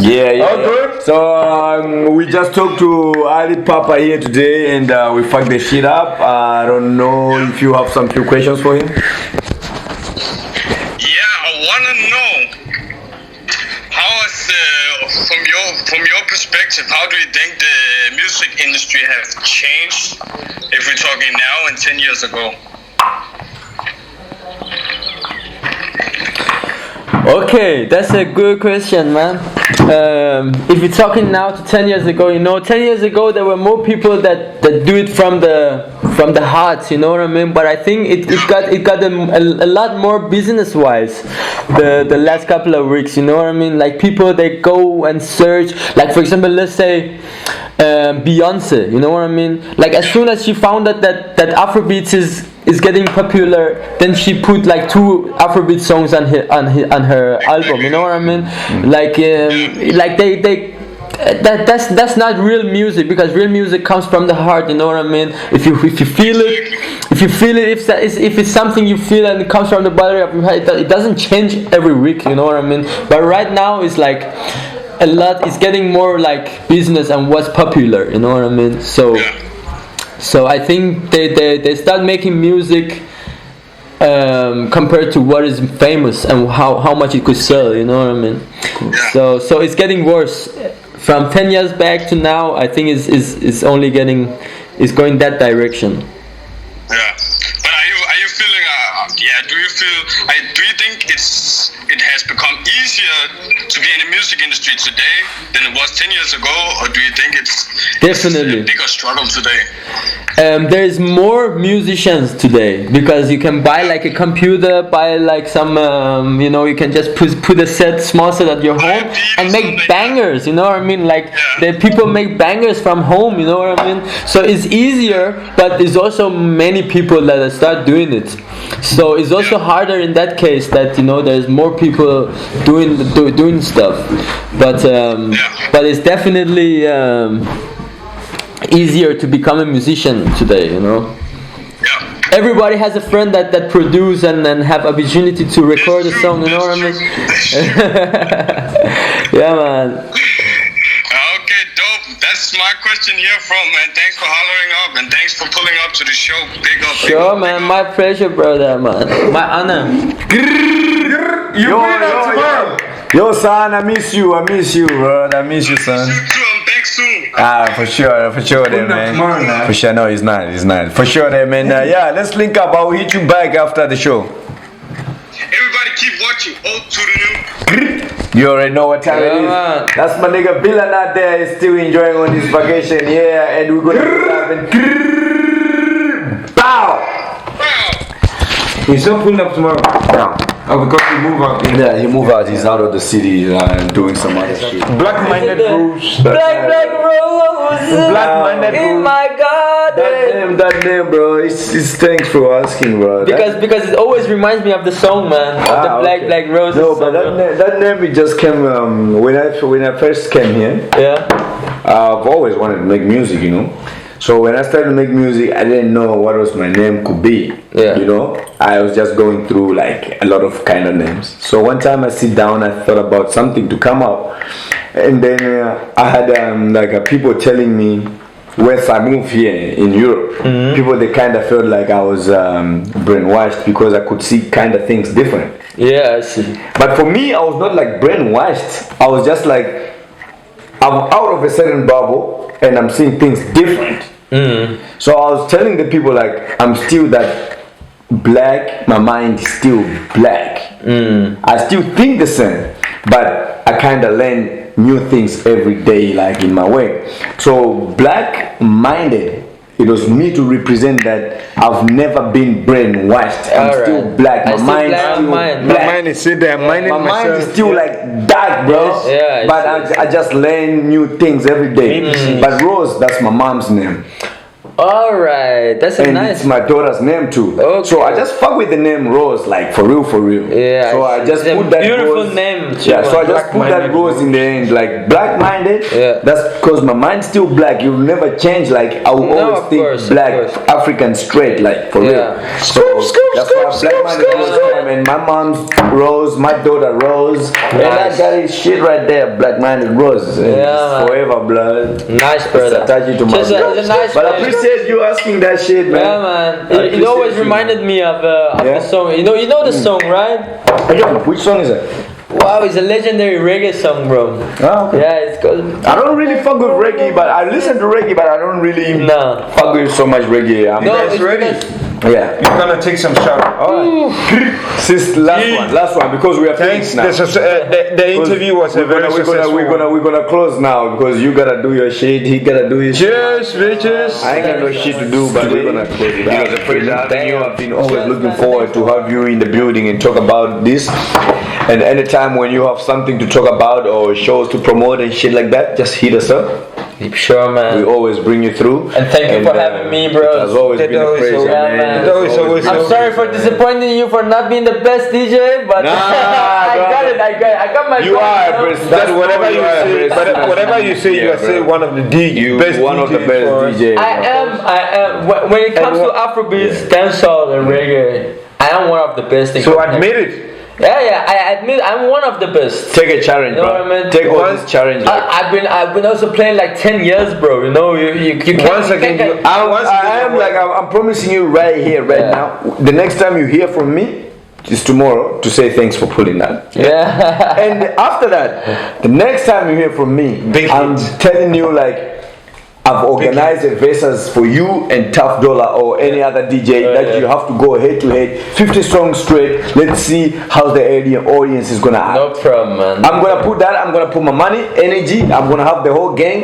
Yeah. All good? So we just talked to Ali Papa here today, and we fucked the shit up. I don't know if you have some few questions for him. Yeah, I wanna know how is from your perspective, how do you think the music industry has changed if we're talking now and 10 years ago? Okay, that's a good question, man. If you're talking now to 10 years ago, 10 years ago there were more people that do it from the heart, you know what I mean? But I think it got a lot more business wise the last couple of weeks, you know what I mean? Like people, they go and search, like for example, let's say Beyonce, you know what I mean? Like as soon as she found out that Afrobeats is getting popular, then she put like 2 Afrobeat songs on her album, you know what I mean? Like that's not real music, because real music comes from the heart, you know what I mean? If you feel it, if it's something you feel and it comes from the bottom of your head, it doesn't change every week, you know what I mean? But right now it's like a lot, it's getting more like business and what's popular, you know what I mean? So I think they start making music compared to what is famous and how much it could sell, you know what I mean? So it's getting worse. From 10 years back to now, I think it's only going that direction. Yeah, but are you feeling? Do you think it has become easier to be in the music industry today than it was 10 years ago, or do you think it's Definitely a bigger struggle today? There's more musicians today, because you can buy like a computer, buy like some you can just put a small set at your home and make bangers, you know what I mean? Like the people make bangers from home, you know what I mean? So it's easier, but there's also many people that start doing it. So it's also harder in that case, that there's more people doing stuff, but it's definitely easier to become a musician today, Yeah. Everybody has a friend that produce and have opportunity to record a song, you know what I mean? Yeah, man. Okay, dope. That's my question here from, man. Thanks for hollering up and thanks for pulling up to the show. Big up. Sure, man. My pleasure, brother, man. My honor. Yo, son, I miss you, bro. I miss you, son. You too. I'm back soon. For sure, there, man. For sure, no, he's not. For sure, there, man. Yeah, let's link up. I'll hit you back after the show. Everybody keep watching. Old to the new. You already know what time it is. Man. That's my nigga Billan out there. Is still enjoying on his vacation. Yeah, and we're gonna be having. Bow. He's not pulling up tomorrow. No. Oh, because he moved out. Yeah, he moved out. He's out of the city doing some other shit. Black-minded rules. Black roses. Black-minded In rules. my garden. That name, bro. It's thanks for asking, bro. Because it always reminds me of the song, man. Of the Black Roses. No, but song, that name it just came when I first came here. yeah. I've always wanted to make music, So when I started to make music, I didn't know what was my name could be. Yeah. I was just going through like a lot of kind of names. So one time I sit down, I thought about something to come up, and then I had people telling me once I moved here in Europe, people they kind of felt like I was brainwashed because I could see kind of things different. Yeah, I see. But for me, I was not like brainwashed. I was just like, I'm out of a certain bubble and I'm seeing things different. So I was telling the people like, I'm still that black, my mind is still black. I still think the same, but I kind of learn new things every day, like in my way. So black-minded it was me to represent that I've never been brainwashed. I'm Alright. still black. I My still mind's black, still mind. My black. mind is sitting there, minding My mind myself. is still like dark, bro. Yeah, but I just learn new things every day. But Rose, that's my mom's name. Alright, that's a And nice. it's my daughter's name too. Okay. So I just fuck with the name Rose, like for real, for real. Yeah, So I just it's a put that beautiful Rose, name too, Yeah, so I man. just put that Black-minded Rose in the end, like black-minded. Yeah. That's because my mind's still black. You'll never change. Like I will No, always of think course, of black, course. African, straight, like for Yeah. real. So that's why black-minded Rose name. And my mom's Rose, my daughter Rose, and I Nice. got his shit right there, black-minded Rose. And Yeah, it's man. forever blood. Nice, brother. Attach you to my Just blood. it's a nice But I name. appreciate you asking that shit, man. Yeah, man. I It appreciate always you. reminded me of Yeah? the song. You know the song, right? Which song is it? Wow, it's a legendary reggae song, bro. Oh, okay. Yeah, it's called. I don't really fuck with reggae, but I listen to reggae, but I don't really No. fuck with so much reggae. No, guys it's ready? because- Yeah. You're gonna take some shot. Sis, last one, because we are Thanks. finished now. The interview was a very successful. we're gonna close now because you gotta do your shit. He gotta do his shit. Cheers, bitches. I ain't got no shit to do, but we're gonna close it out. It was a pleasure having you. I've been always looking forward to have you in the building and talk about this. And anytime when you have something to talk about or shows to promote and shit like that, just hit us up. Sure, man. We always bring you through. And thank you for having me, bro. It has always been a always pleasure, so- Yeah, man. It's Always I'm so- sorry for disappointing you for not being the best DJ, but Nah, I bro. got it. I got my. You point, are, you know? bro. That whatever you say, whatever you say, you Yeah, are still bro. one of the best one of the DJs best for us. DJs. I am. When it comes to Afrobeats, dancehall, and reggae, I am one of the best. So admit it. Yeah, I admit I'm one of the best. Take a challenge, You know bro. what I mean? Take all Once- this challenge. Like, I've been also playing like 10 years, bro. You know, you can't. Once you again, can't- you- I'm promising you right here, right Yeah. now. The next time you hear from me is tomorrow to say thanks for pulling that. yeah. And after that, the next time you hear from me, Big I'm hit. telling you like I've organized a versus for you and Tough Dollar or any other DJ that yeah. you have to go head to head, 50 songs straight. Let's see how the audience is gonna act. No problem, man. I'm gonna put that. I'm gonna put my money, energy. I'm gonna have the whole gang.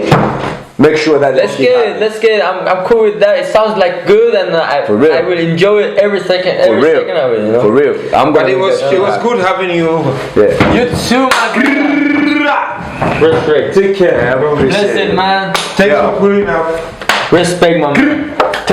Make sure that Let's shit get it. happens. Let's get it. I'm cool with that. It sounds like good, and For real. I will enjoy it every second. For Every real. second of it. You know. For real. I'm But gonna. it was make good having you over. that- Yeah. You too, my brother. Respect. Take care. Blessed, man. Thanks for pulling up. Respect, my man.